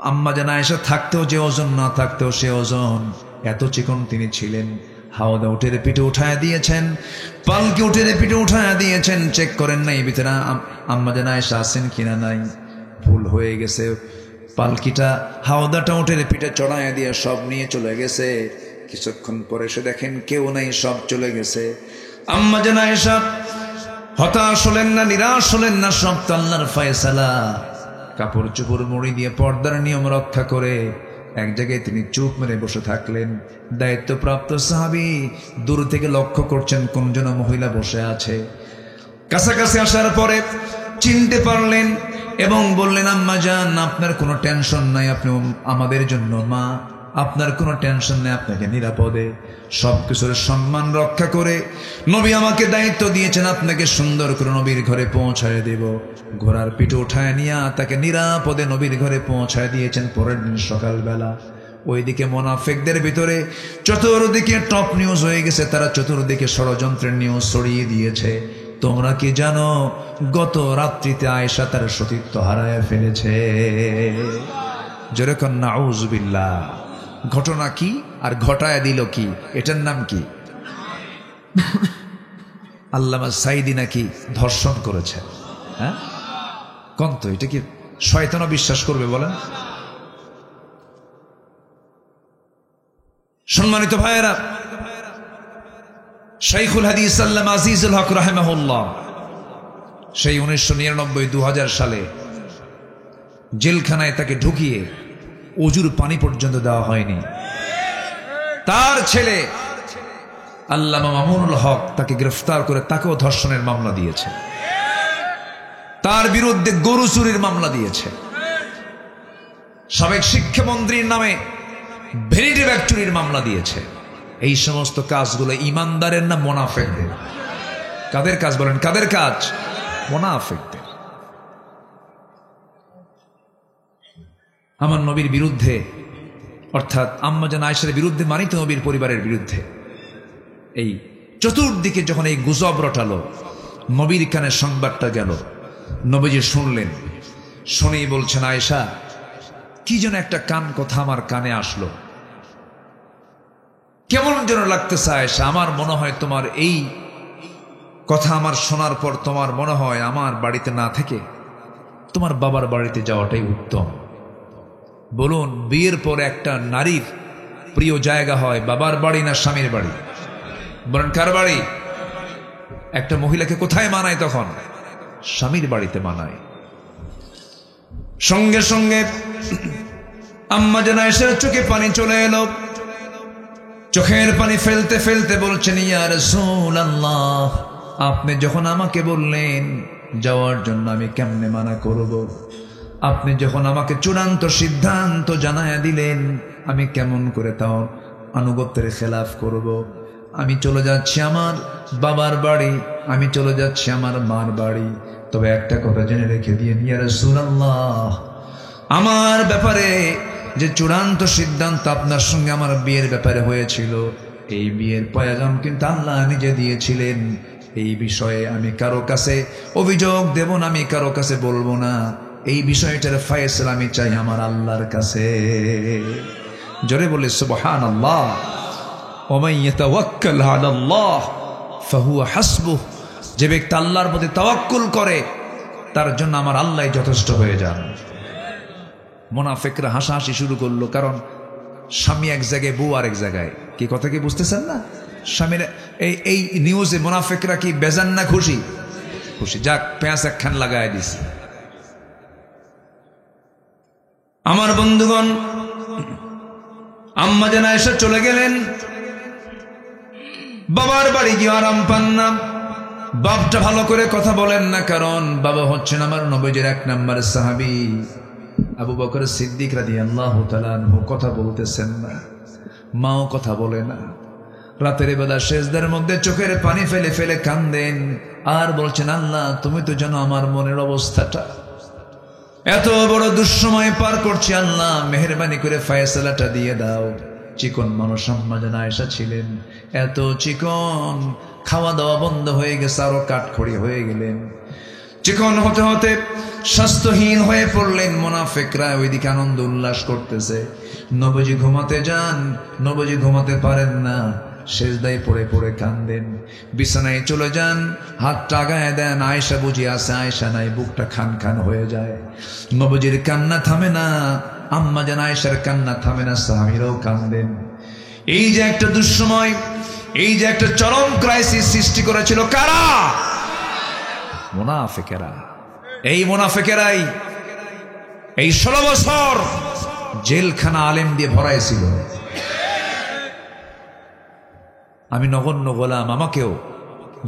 আম্মাজান আয়েশা থাকতেও যে ওজন, না থাকতেও সে ওজন, এত চিকন তিনি ছিলেন। হাওদা উটের পিঠে উঠায় দিয়েছেন, পালকি উটের পিঠে উঠায় দিয়েছেন। চেক করেন নাই ভিতরে আম্মাজান আয়েশা আছেন কিনা নাই। ভুল হয়ে গেছে, পালকিটা হাওদাটা উটের পিঠে চড়ায় দিয়ে সব নিয়ে চলে গেছে। কিছুক্ষণ পরে এসে দেখেন কেউ নাই, সব চলে গেছে। আম্মাজান আয়েশা হতাশ হলেন না, নিরাশ হলেন না, সব তো আল্লাহর ফয়সালা। কাপড় চোপড় মুড়ি দিয়ে পর্দার নিয়ম রক্ষা করে এক জায়গায় তিনি চুপ মেরে বসে থাকলেন। দায়িত্বপ্রাপ্ত সাহাবী দূর থেকে লক্ষ্য করছেন কোন যেন মহিলা বসে আছে। কাছাকাছি আসার পরে চিনতে পারলেন এবং বললেন, আম্মা জান, আপনার কোনো টেনশন নাই, আপনি আমাদের জন্য মা, আপনার কোনো টেনশন নেই, আপনাকে নিরাপদে সবকিছুর সম্মান রক্ষা করে নবী আমাকে দায়িত্ব দিয়েছেন, আপনাকে সুন্দর করে নবীর ঘরে পৌঁছায় দেব। ঘোড়ার পিঠে উঠায় নিয়ে তাকে নিরাপদে নবীর ঘরে পৌঁছায় দিয়েছেন। পরের দিন সকালবেলা ওইদিকে মুনাফিকদের ভিতরে চতুর্দিকে টপ নিউজ হয়ে গেছে, তারা চতুর্দিকে ষড়যন্ত্রের নিউজ ছড়িয়ে দিয়েছে। তোমরা কি জানো গত রাত্রিতে আয়েশা তার সতীত্ব হারায় ফেলেছে? যেরকম নাউজুবিল্লাহ। ঘটনা কি আর ঘটায় দিল কি, এটার নাম কি? আল্লামা সাইদি নাকি ধর্ষণ করেছে। হ্যাঁ, কোন তো এটা কি শয়তানও বিশ্বাস করবে বলেন? সম্মানিত ভাইয়েরা, শাইখুল হাদিস আল্লামা আজিজুল হক রাহিমাহুল্লাহ সেই 1999-2000 সালে জেলখানায় তাকে ঢুকিয়ে অজুর পানি পর্যন্ত দেওয়া হয়নি। তার ছেলে আল্লামা মামুনুল হক তাকে গ্রেফতার করে তাকেও ধর্ষণের মামলা দিয়েছে, তার বিরুদ্ধে গরু চুরির মামলা দিয়েছে, সাবেক শিক্ষামন্ত্রীর নামে ভ্যানিটি ব্যাগ চুরির মামলা দিয়েছে। এই সমস্ত কাজগুলো ইমানদারের না মুনাফিকদের? কাদের কাজ বলেন? কাদের কাজ? মুনাফিকদের। আমার নবীর বিরুদ্ধে, অর্থাৎ আম্মাজান আয়েশার বিরুদ্ধে মানিত নবীর পরিবারের বিরুদ্ধে এই চতুর্দিকে যখন এই গুজব রটালো, নবীর কানে সংবাদটা গেল, নবীজি শুনলেন। শুনেই বলছেন, আয়েশা, কি যেন একটা কান কথা আমার কানে আসলো, কেমন যেন লাগতেছে আয়েশা। আমার মনে হয় তোমার এই কথা আমার শোনার পর তোমার মনে হয় আমার বাড়িতে না থেকে তোমার বাবার বাড়িতে যাওয়াটাই উত্তম। বলুন, বিয়ের পর একটা নারীর প্রিয় জায়গা হয় বাবার বাড়ি না স্বামীর বাড়ি? বলেন কার বাড়ি? একটা মহিলাকে কোথায় মানায় তখন? স্বামীর বাড়িতে মানায়। সঙ্গে সঙ্গে আম্মাজান আয়েশার চোখে পানি চলে এলো। চোখের পানি ফেলতে ফেলতে বলছেন, ইয়া রাসূলুল্লাহ, আপনি যখন আমাকে বললেন যাওয়ার জন্য, আমি কেমনে মানা করব? আপনি যখন আমাকে চূড়ান্ত সিদ্ধান্ত জানায়া দিলেন, আমি কেমন করে তাও আনুগত্যের খেলাফ করব? আমি চলে যাচ্ছি আমার বাবার বাড়ি, আমি চলে যাচ্ছি আমার মার বাড়ি। তবে একটা কথা জেনে রেখে দিয়ে, ইয়া রাসূলুল্লাহ, আমার ব্যাপারে যে চূড়ান্ত সিদ্ধান্ত আপনার সঙ্গে আমার বিয়ের ব্যাপারে হয়েছিল, এই বিয়ের পয়গাম কিন্তু আল্লাহ নিজে দিয়েছিলেন। এই বিষয়ে আমি কারো কাছে অভিযোগ দেব না, আমি কারো কাছে বলবো না। এই বিষয়টার ফয়সালা আমি চাই আমার আল্লাহর কাছে। জোরে বলে সুবহানাল্লাহ। ওয়া মান ইয়াতাওয়াক্কাল আলাল্লাহ ফাহুয়া হাসবুহ। যে ব্যক্তি আল্লাহর প্রতি তাওয়াক্কুল করে তার জন্য আমার আল্লাহই যথেষ্ট হয়ে যান। মুনাফিকরা হাসাহাসি শুরু করলো, কারণ স্বামী এক জায়গায়, বউ আরেক জায়গায়। কি কথা কি বুঝতেছেন না? এই নিউজে মুনাফিকরা কি বেজান না খুশি? খুশি। যাক, পেঁয়াজ একখান লাগায় দিছে। আমার বন্ধুগণ, আম্মা জান আয়েশা চলে গেলেন। বাবার বাড়ি গিয়ে আরাম পান না। বাপটা ভালো করে কথা বলেন না, কারণ বাবা হচ্ছেন আমার নবীজির 1 নম্বর সাহাবী আবু বকর সিদ্দিক রাদিয়াল্লাহু তাআলা আনহু। কথা বলতেছেন না, মাও কথা বলে না। রাতের বেলা সেজদার মধ্যে চোখের পানি ফেলে ফেলে কান্দেন আর বলছেন, আল্লাহ তুমি তো জানো আমার মনের অবস্থাটা, এত বড় দুঃসময় পার করছি, আল্লাহ মেহেরবানি করে ফয়সালাটা দিয়ে দাও। চিকন মানুষ আম্মা জান আয়েশা ছিলেন, এত চিকন, খাওয়া দাওয়া বন্ধ হয়ে গেছে, আরো কাঠখড়ি হয়ে গেলেন। চিকন হতে হতে স্বাস্থ্যহীন হয়ে পড়লেন। মুনাফিকরা ওইদিকে আনন্দ উল্লাস করতেছে। নবীজি ঘুমাতে যান, নবীজি ঘুমাতে পারেন না, সেজদায় পড়ে পড়ে কান্দেন। বিছানায় চলে যান, হাতটা আগায় দেন, আয়েশা বুঝি আছে, আয়েশা নাই, বুকটা খান খান হয়ে যায়। নবীজির কান্না থামে না, আম্মা জান আয়েশার কান্না থামে না, সাহাবীরাও কান্দেন। এই যে একটা দুঃসময়, এই যে একটা চরম ক্রাইসিস সৃষ্টি করেছিল কারা? মুনাফিকেরা। এই মুনাফিকেরাই এই 16 বছর জেলখানা আলেম দিয়ে ভরাইছিল। আমি নগণ্য গোলাম, আমাকেও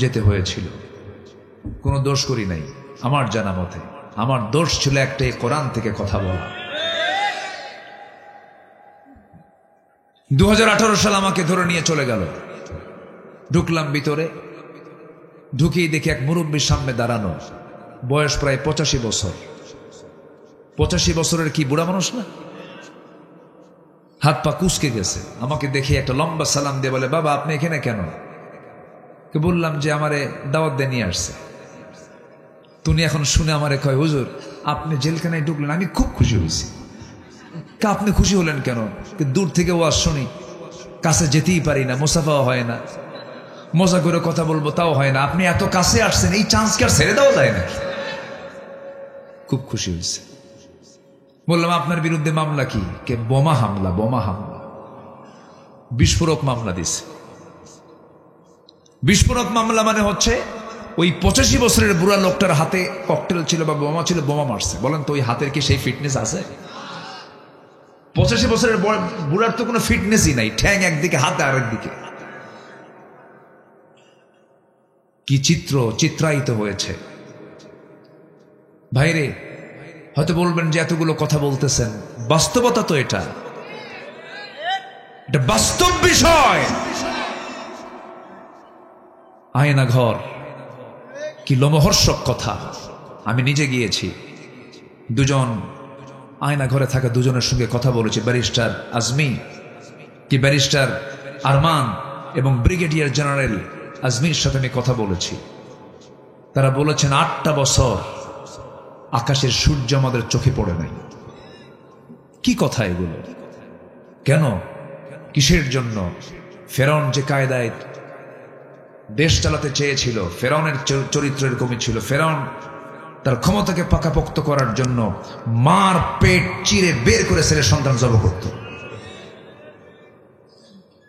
যেতে হয়েছিল, কোনো দোষ করি নাই আমার জানা মতে। আমার দোষ ছিল একটাই, কোরআন থেকে কথা বলা। 2018 সাল আমাকে ধরে নিয়ে চলে গেল। ঢুকলাম ভিতরে, ঢুকিয়ে দেখি এক মুরব্বীর সামনে দাঁড়ানো, বয়স প্রায় 85 বছর। 85 বছরের কি বুড়া মানুষ না? হাত পা কুঁচকে গেছে। আমাকে দেখে একটা লম্বা সালাম দিয়ে বলে, বাবা আপনি এখানে কেন? বললাম যে আমারে দাওয়াত দিয়ে নিয়ে আসছে। তুমি এখন শুনে আমারে কয়, হুজুর আপনি জেলখানায় ঢুকলেন, আমি খুব খুশি হয়েছি। আপনি খুশি হলেন কেন? দূর থেকে ওয়াজ শুনি, কাছে যেতেই পারি না, মুসাফাও হয় না, মজা করে কথা বলবো তাও হয় না, আপনি এত কাছে আসছেন, এই চান্স কি আর ছেড়ে দেওয়া যায় না? খুব খুশি হয়েছে। বললাম আপনার বিরুদ্ধে মামলা কি? কে বোমা হামলা, বোমা হামলা, বিস্ফোরক মামলা দিছে। বিস্ফোরক মামলা মানে হচ্ছে ওই 85 বছরের বুড়া লোকটার হাতে ককটেল ছিল বা বোমা ছিল, বোমা মারছে। বলেন তো ওই হাতের কি সেই ফিটনেস আছে? 85 বছরের বুড়ার তো কোনো ফিটনেসই নাই, ঠ্যাং একদিকে, হাতে আরেক দিকে। কি চিত্র চিত্রায়িত হয়েছে ভাইরে। হয়তো বলবেন যে এতগুলো কথা বলতেছেন, বাস্তবতা তো এটা বাস্তব বিষয়। আয়না ঘর, কি লোমহর্ষক কথা। আমি নিজে গিয়েছি, দুজন আয়না ঘরে থাকা দুজনের সঙ্গে কথা বলেছি, ব্যারিস্টার আজমি, কি ব্যারিস্টার আরমান এবং ব্রিগেডিয়ার জেনারেল আজমির সাথে আমি কথা বলেছি। তারা বলেছেন 8টা বছর আকাশের সূর্য আমাদের চোখে পড়ে নাই। কি কথা এগুলো? কেন? কিসের জন্য? ফেরাউন যে কায়দায় দেশ চালাতে চেয়েছিল, ফেরাউনের চরিত্র এরকমই ছিল। ফেরাউন তার ক্ষমতাকে পাকাপোক্ত করার জন্য মার পেট চিরে বের করে ছেলে সন্তান জবাই করত।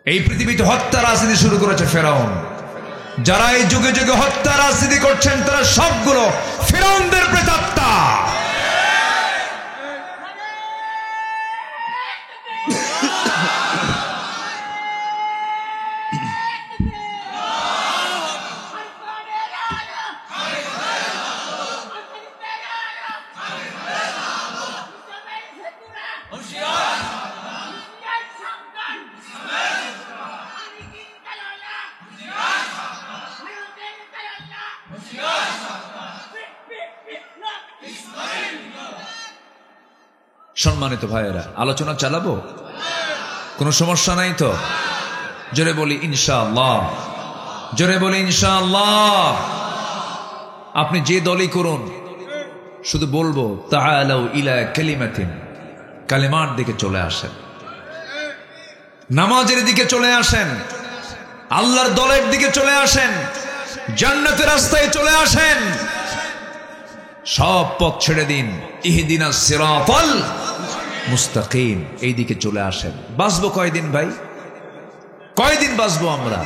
এই পৃথিবীতে হত্যা রাজনীতি শুরু করেছে ফেরাউন। যারা এই যুগে যুগে হত্যা রাজনীতি করছেন তারা সবগুলো ফেরাউনদের প্রেতাত্মা। সম্মানিত ভাইয়েরা, আলোচনা চালাবো, কোনো সমস্যা নাই তো? জোরে বলি ইনশাআল্লাহ, জোরে বলি ইনশাআল্লাহ। আপনি যে দলই করুন, শুধু বলবো তাআলাউ ইলা কালিমাতিন, কালিমার দিকে চলে আসেন, নামাজের দিকে চলে আসেন, আল্লাহর দলের দিকে চলে আসেন, জান্নাতের রাস্তায় চলে আসেন। সব পথ ছেড়ে দিন, ইহদিনাস সিরাতাল মুস্তাকিম, এই দিকে চলে আসেন। বাঁচবো কয়দিন ভাই? কয়দিন বাঁচবো আমরা?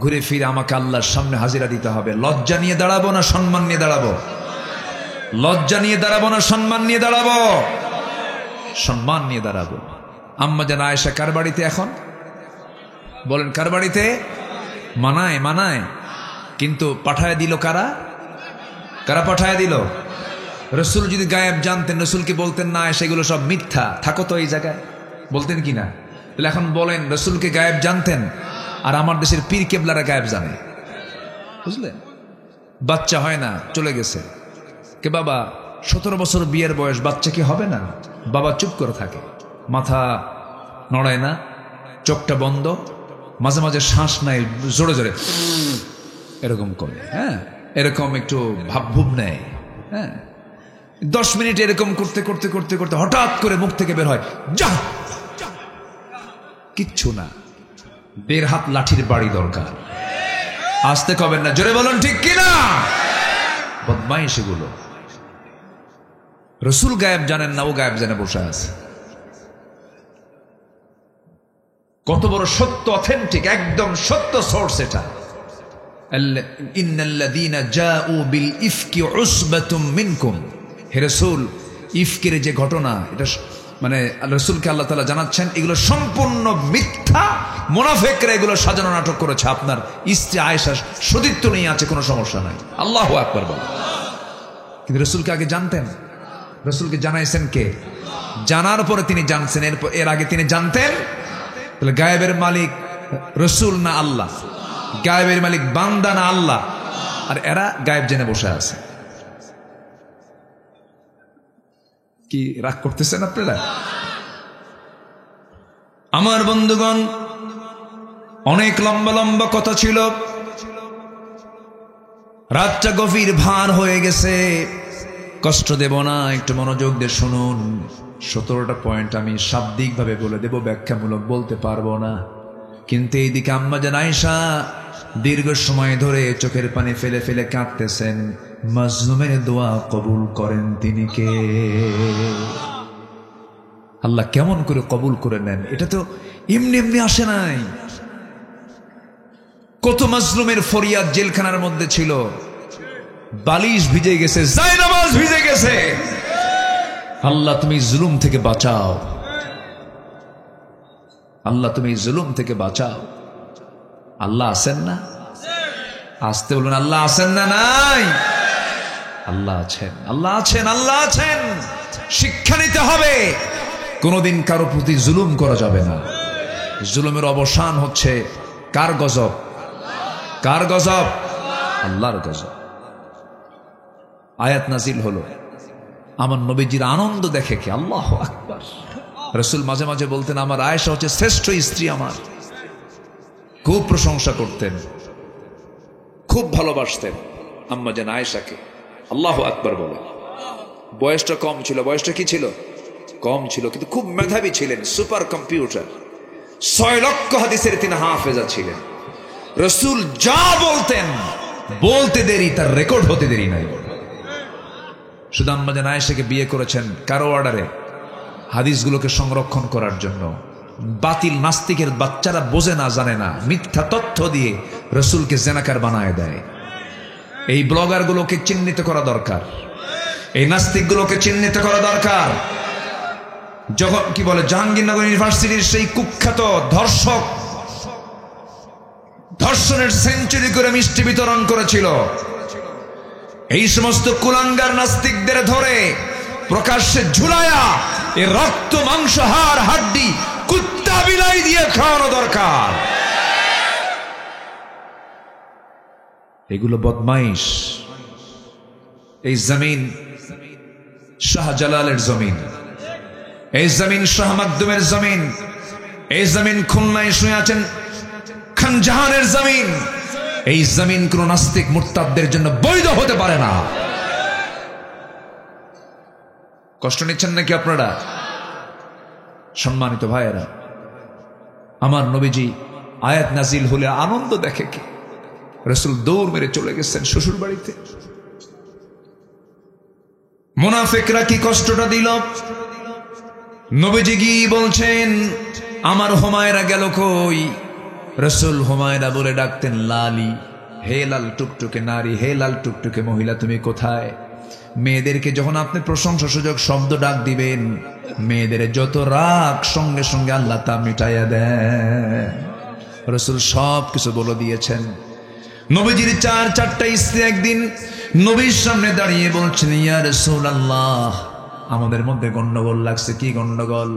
ঘুরে ফিরে আমাকে আল্লাহর সামনে হাজিরা দিতে হবে। লজ্জা নিয়ে দাঁড়াবো না সম্মান নিয়ে দাঁড়াবো? লজ্জা নিয়ে দাঁড়াবো না সম্মান নিয়ে দাঁড়াবো? সম্মান নিয়ে দাঁড়াবো। আম্মা জান আয়েশা কার বাড়িতে এখন? বলেন কার বাড়িতে? মানায় মানায়, কিন্তু পাঠায় দিল কারা? কারা পাঠায় দিল? রসুল যদি গায়েব জানতেন, রসুলকে বলতেন না সেগুলো সব মিথ্যা, থাকো তো এই জায়গায়, বলতেন কি না? তাহলে এখন বলেন রসুলকে গায়েব জানতেন, আর আমার দেশের পীর কেবলারা গায়েব জানে, বুঝলেন? বাচ্চা হয় না, চলে গেছে কে বাবা, 17 বছর বিয়ের বয়স, বাচ্চা কি হবে না? বাবা চুপ করে থাকে, মাথা নড়ায় না, চোখটা বন্ধ, মাঝে মাঝে শ্বাস নাই, জোরে জোরে এরকম করে, হ্যাঁ, এরকম একটু ভাবভুব নেয়, হ্যাঁ, 10 মিনিট এরকম করতে করতে করতে করতে হঠাৎ করে মুখ থেকে বের হয় যা, কিচ্ছু না, 1.5 হাত লাঠির বাড়ি দরকার। আসতে কবেন না, জোরে বলুন ঠিক কিনা? বদমাইশ এগুলো। রসুল গায়েব জানেন না, ও গায়েব জানে বসে আছে। কত বড় সত্য, অথেন্টিক, একদম সত্য সোর্স এটা। ইন্নাল্লাযীনা জাউ বিল ইফকি উসবাতুম মিনকুম। হে রাসূল, ইফকের যে ঘটনা, এটা মানে রাসূলকে আল্লাহ তাআলা জানাচ্ছেন এগুলো সম্পূর্ণ মিথ্যা, মুনাফিকরা এগুলো সাজানো নাটক করেছে। আপনার স্ত্রী আয়েশার সতীত্ব নিয়ে আছে, কোনো সমস্যা নাই। আল্লাহু আকবার বলেন। কিন্তু রাসূলকে আগে জানতেন, রাসূলকে জানাইছেন কে? জানার পরে তিনি জানছেন, এর আগে তিনি জানতেন? তাহলে গায়েবের মালিক রাসূল না আল্লাহ? গায়েবের মালিক বান্দা না আল্লাহ? আর এরা গায়েব জেনে বসে আছে। কি রাগ করতেছেন আপনারা? আমার বন্ধুগণ, অনেক লম্বা লম্বা কথা ছিল, রাতটা গভীর ভার হয়ে গেছে, কষ্ট দেব না, একটু মনোযোগ দিয়ে শুনুন। 17টা পয়েন্ট আমি শাব্দিকভাবে বলে দেব, ব্যাখ্যামূলক বলতে পারবো না। কিন্তু এইদিকে আম্মা জান আয়েশা দীর্ঘ সময় ধরে চোখের পানি ফেলে ফেলে কাঁদতেছেন। মাজলুমের দোয়া কবুল করেন তিনি কে? আল্লাহ কেমন করে কবুল করে নেন, এটা তো এমনি এমনি আসে নাই। কত মাজলুমের ফরিয়াদ জেলখানার মধ্যে ছিল, বালিশ ভিজে গেছে, জায়নামাজ ভিজে গেছে। আল্লাহ তুমি জুলুম থেকে বাঁচাও, আল্লাহ তুমি জুলুম থেকে বাঁচাও। আল্লাহ আছেন না? আসতে বলুন, আল্লাহ আছেন না? নাই, আল্লাহ আছেন, আল্লাহ আছেন, আল্লাহ আছেন। শিক্ষা নিতে হবে, কোনোদিন কারো প্রতি জুলুম করা যাবে না। জুলুমের অবসান হচ্ছে কার গজব? কার গজব? আল্লাহর গজব। আয়াত নাজিল হলো, আমার নবীজির আনন্দ দেখে কে? আল্লাহু আকবার। রাসূল মাঝে মাঝে বলতেন আমার আয়েশা হচ্ছে শ্রেষ্ঠ স্ত্রী, আমার খুব প্রশংসা করতেন, খুব ভালোবাসতেন আম্মা জান আয়েশাকে। আল্লাহু আকবার বলে। বয়সটা কম ছিল, বয়সটা কি ছিল? কম ছিল, কিন্তু খুব মেধাবী ছিলেন, সুপার কম্পিউটার। 6 লক্ষ হাদিসের তিনি হাফেজা ছিলেন। রাসূল যা বলতেন বলতে দেরি, তার রেকর্ড হতে দেরি নাই। শুধু আম্মা জান আয়েশাকে বিয়ে করেছেন কারো অর্ডারে? হাদিসগুলোকে সংরক্ষণ করার জন্য। বাতিল নাস্তিকের বাচ্চারা বোঝে না, জানে না, মিথ্যা তথ্য দিয়ে রাসূলকে জেনাকার বানায় দেয়। এই ব্লগারগুলোকে চিহ্নিত করা দরকার, এই নাস্তিকগুলোকে চিহ্নিত করা দরকার। যখন কি বলে, জাহাঙ্গীরনগর ইউনিভার্সিটির সেই কুখ্যাত ধর্ষক ধর্ষণের সেঞ্চুরি করে মিষ্টি বিতরণ করেছিল, এই সমস্ত কুলাঙ্গার নাস্তিকদের ধরে প্রকাশ্যে ঝুলায়া এ রক্ত মাংস হাড় হাড্ডি কুত্তা বিলাই দিয়ে খাওয়ানো দরকার। এগুলো বদমাইশ। এই জমিন শাহজালালের জমিন, এই জমিন শাহ মাকদুমের জমিন, এই জমিন খুলনায় শুয়ে আছেন খান জাহানের জমিন। এই জমিন কোন নাস্তিক মুরতাদদের জন্য বৈধ হতে পারে না। কষ্ট নিচ্ছেন নাকি আপনারা? সম্মানিত ভাইয়েরা, আমার নবীজি আয়াত নাজিল হলে আনন্দ দেখে কে? রাসূল দৌড় মেরে চলে গেছেন শ্বশুর বাড়িতে। মুনাফিকরা কি কষ্টটা দিল? নবীজি গিয়ে বলছেন আমার হুমায়রা গেল কই? রাসূল হুমায়রা বলে ডাকতেন লালি, হে লাল টুকটুকে নারী, হে লাল টুকটুকে মহিলা, তুমি কোথায়? মেয়েদেরকে যখন আপনি প্রশংসা সূচক শব্দ ডাক দিবেন, মেয়েদের যত রাগ সঙ্গে সঙ্গে আল্লাহ তা মিটাইয়া দেন। রাসূল সব কিছু বলে দিয়েছেন। নবীজির চারটা স্ত্রী একদিন নবীর সামনে দাঁড়িয়ে বলছেন, ইয়া রাসূলুল্লাহ, আমাদের মধ্যে গন্ডগোল লাগছে। কি গন্ডগোল?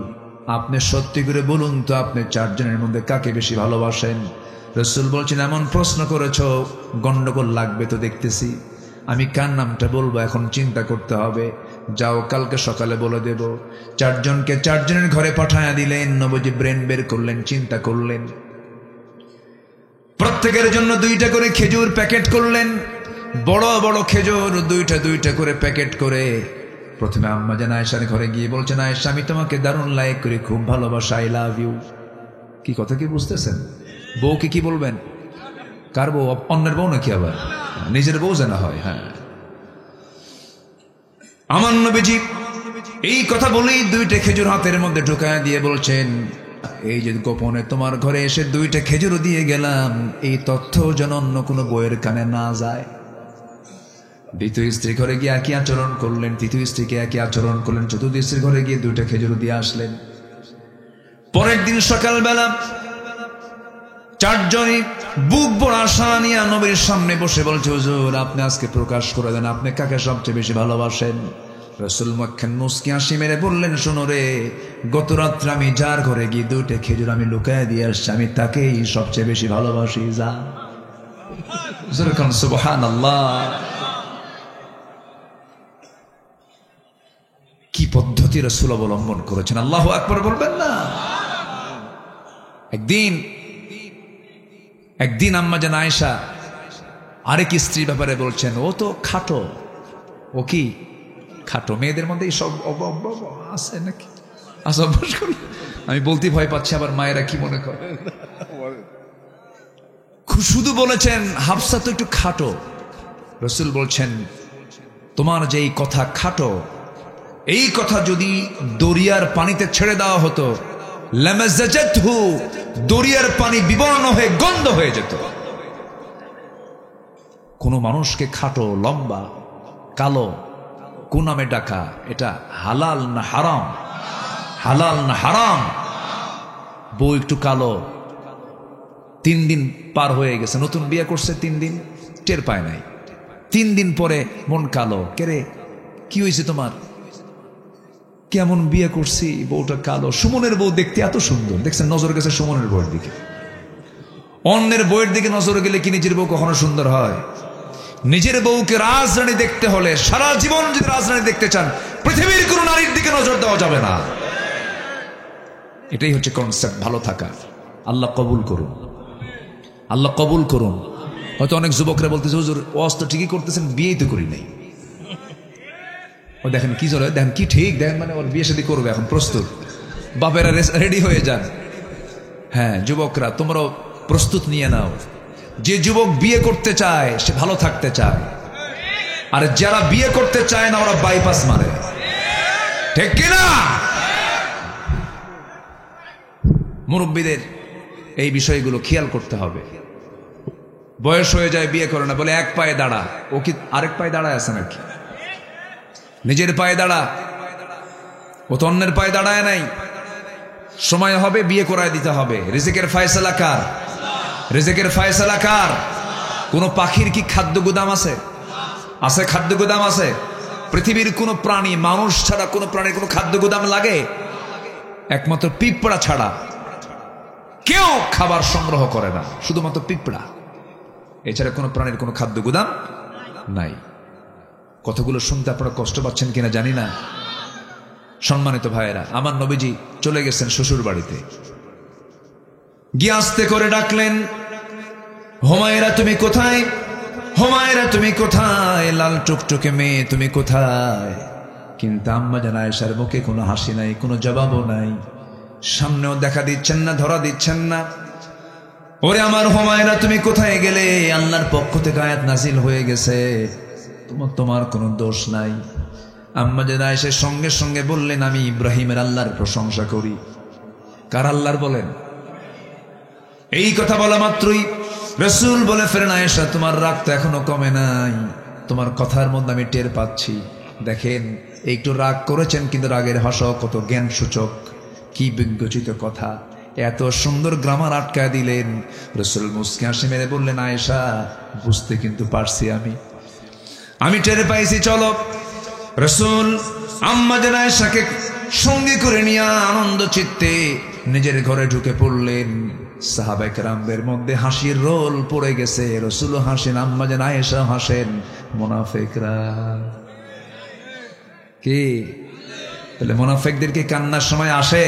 আপনি সত্যি করে বলুন তো, আপনি চারজনের মধ্যে কাকে বেশি ভালোবাসেন? রাসূল বলছেন, এমন প্রশ্ন করেছ, গন্ডগোল লাগবে তো দেখতেছি। আমি কার নামটা বলবো এখন চিন্তা করতে হবে। যাও, কালকে সকালে বলে দেব। চারজনকে চারজনের ঘরে পাঠায়া দিলেন। নবীজি ব্রেন বের করলেন, চিন্তা করলেন। প্রত্যেকের জন্য 2টা করে খেজুর প্যাকেট করলেন, বড় বড় খেজুর 2টা করে প্যাকেট করে প্রথমে আম্মা জান আয়েশার ঘরে গিয়ে বলছেন, আয়েশা, আমি তোমাকে দারুণ লাইক করি, খুব ভালোবাসা, আই লাভ ইউ। কি কথা কি বুঝতেছেন? বউকে কি বলবেন? কার বউ? অন্যের বউ নাকি আবার? নিজের বউ জানা হয়। হ্যাঁ, আমার নবীজি এই কথা বলেই 2টা খেজুর হাতের মধ্যে ঢুকায় দিয়ে বলছেন, এই যে গোপনে তোমার ঘরে এসে 2টা খেজুর দিয়ে গেলাম, এই তথ্য যেন অন্য কোনো বইয়ের কানে না যায়। দ্বিতীয় স্ত্রী ঘরে গিয়ে একই আচরণ করলেন, তৃতীয় স্ত্রীকে একই আচরণ করলেন, চতুর্থ স্ত্রীর ঘরে গিয়ে 2টা খেজুর দিয়ে আসলেন। পরের দিন সকালবেলা চারজনই বুক বড় আশা নিয়ে নবীর সামনে বসে বলছে, হুজুর, আপনি আজকে প্রকাশ করে দেন, আপনি কাকে সবচেয়ে বেশি ভালোবাসেন? রাসূল মুখখান মুচকি হাসি মেরে বললেন, শোনো রে, গত রাত্রে আমি যার ঘরে গিয়ে 2টা খেজুর আমি লুকায় দিয়ে আসছি, আমি তাকেই সবচেয়ে বেশি ভালোবাসি। যা, সুবহানাল্লাহ। কি পদ্ধতি রাসূল অবলম্বন করেছেন, আল্লাহু আকবার বলবেন না? একদিন আম্মা জান আয়েশা আরেক স্ত্রীর ব্যাপারে বলছেন, ও তো খাটো। ও কি খাটো? মেয়েদের মধ্যে সব আছে নাকি? আচ্ছা, অভ্যাস করি, আমি বলতে ভয় পাচ্ছি, আবার মায়েরা কি মনে করে। শুধু বলেছেন, হাফসা তো একটু খাটো। রাসূল বলছেন, তোমার যে এই কথা খাটো, এই কথা যদি দরিয়ার পানিতে ছেড়ে দেওয়া হতো, লামাযাজাতহু, দরিয়ার পানি বিবর্ণ হয়ে গন্ধ হয়ে যেত। কোন মানুষকে খাটো, লম্বা, কালো কোন নামে ডাকা, এটা হালাল না হারাম? হালাল না হারাম? বউ একটু কালো, 3 দিন পার হয়ে গেছে, নতুন বিয়ে করছে, 3 দিন টের পায় নাই, 3 দিন পরে মন কালো। কেরে, কি হয়েছে তোমার? কেমন বিয়ে করছি, বউটা কালো। সুমনের বউ দেখতে এত সুন্দর, দেখছেন, নজর গেছে সুমনের বউয়ের দিকে। অন্যের বউয়ের দিকে নজর গেলে কি নিজের বউ কখনো সুন্দর হয়? নিজের বউকে রাজরানী দেখতে হলে, সারা জীবন যদি রাজরানী দেখতে চান, পৃথিবীর কোন নারীর দিকে নজর দেওয়া যাবে না। এটাই হচ্ছে কনসেপ্ট ভালো থাকা। আল্লাহ কবুল করুন, আল্লাহ কবুল করুন। হয়তো অনেক যুবকরা বলতেছে, হুজুর ওয়াজ তো ঠিকই করতেছেন, বিয়েই তো করি নাই। ও দেখেন কি জোরে, দেখেন কি ঠিক, দেখেন মানে ওর বিয়ে শাদী করবে, এখন প্রস্তুত, বাপেরা রেডি হয়ে যান। হ্যাঁ যুবকরা, তোমরাও প্রস্তুত নিয়ে নাও। যে যুবক বিয়ে করতে চায় সে ভালো থাকতে চায়, আর যারা বিয়ে করতে চায় না ওরা বাইপাস মারে, ঠিক কিনা? মুরব্বীদের এই বিষয়গুলো খেয়াল করতে হবে। বয়স হয়ে যায়, বিয়ে করে না, বলে 1 পায়ে দাঁড়া। ও কি আরেক পায়ে দাঁড়ায় আছে নাকি? নিজের পায়ে দাঁড়া, ও তো অন্যের পায়ে দাঁড়ায় নাই। সময় হবে বিয়ে করায় দিতে হবে। রিজিকের ফয়সালা কার? রিজিকের ফয়সালা কার? কোন পাখির কি খাদ্য গুদাম আছে? আছে, খাদ্য গুদাম আছে। পৃথিবীর কোন প্রাণী, মানুষ ছাড়া কোন প্রাণীর কোন খাদ্য গুদাম লাগে? একমাত্র পিঁপড়া ছাড়া কেউ খাবার সংগ্রহ করে না, শুধুমাত্র পিঁপড়া। এছাড়া কোন প্রাণীর কোন খাদ্য গুদাম নাই। কথাগুলো শুনতে আপনারা কষ্ট পাচ্ছেন কিনা জানি না। সম্মানিত ভাইয়েরা, আমার নবীজি চলে গেছেন শ্বশুর বাড়িতে, গিয়ে আস্তে করে ডাকলেন, হুমায়রা তুমি কোথায়? হুমায়রা তুমি কোথায়? লাল টুকটুকে মেয়ে তুমি কোথায়? কিন্তু আম্মা জান আয়েশার মুখে কোনো হাসি নাই, কোনো জবাবও নাই। সামনেও দেখা দিচ্ছেন না, ধরা দিচ্ছেন না। ওরে আমার হুমায়রা তুমি কোথায় গেলে? আল্লাহর পক্ষ থেকে আয়াত নাজিল হয়ে গেছে, তোমার কোনো দোষ নাই। আম্মা জান আয়েশা সঙ্গে সঙ্গে বললেন, আমি ইব্রাহিমের আল্লাহর প্রশংসা করি। কার আল্লাহর বলেন? এই কথা বলা মাত্রই রাসূল বলে ফেলেন, আয়েশা তোমার রাগ তো এখনো কমে নাই, তোমার কথার মধ্যে আমি টের পাচ্ছি। দেখেন একটু রাগ করেছেন, কিন্তু রাগের ভাষাও কত জ্ঞান সূচক, কি বিজ্ঞচিত কথা, এত সুন্দর গ্রামার আটকায় দিলেন। রাসূল মুস্কি হাসি মেরে বললেন, আয়েশা বুঝতে কিন্তু পারছি, আমি টের পাইছি, চলো। রাসূল আম্মা জান আয়েশাকে সঙ্গে করে নিয়ে আনন্দ চিত্তে নিজের ঘরে ঢুকে পড়লেন। সাহাবায়ে কেরামদের মধ্যে হাসির রোল পড়ে গেছে, রাসূল হাসেন, আম্মা জান আয়েশা হাসেন, মুনাফিকরা কি বলে? মুনাফিকদের কি কান্নার সময় আসে?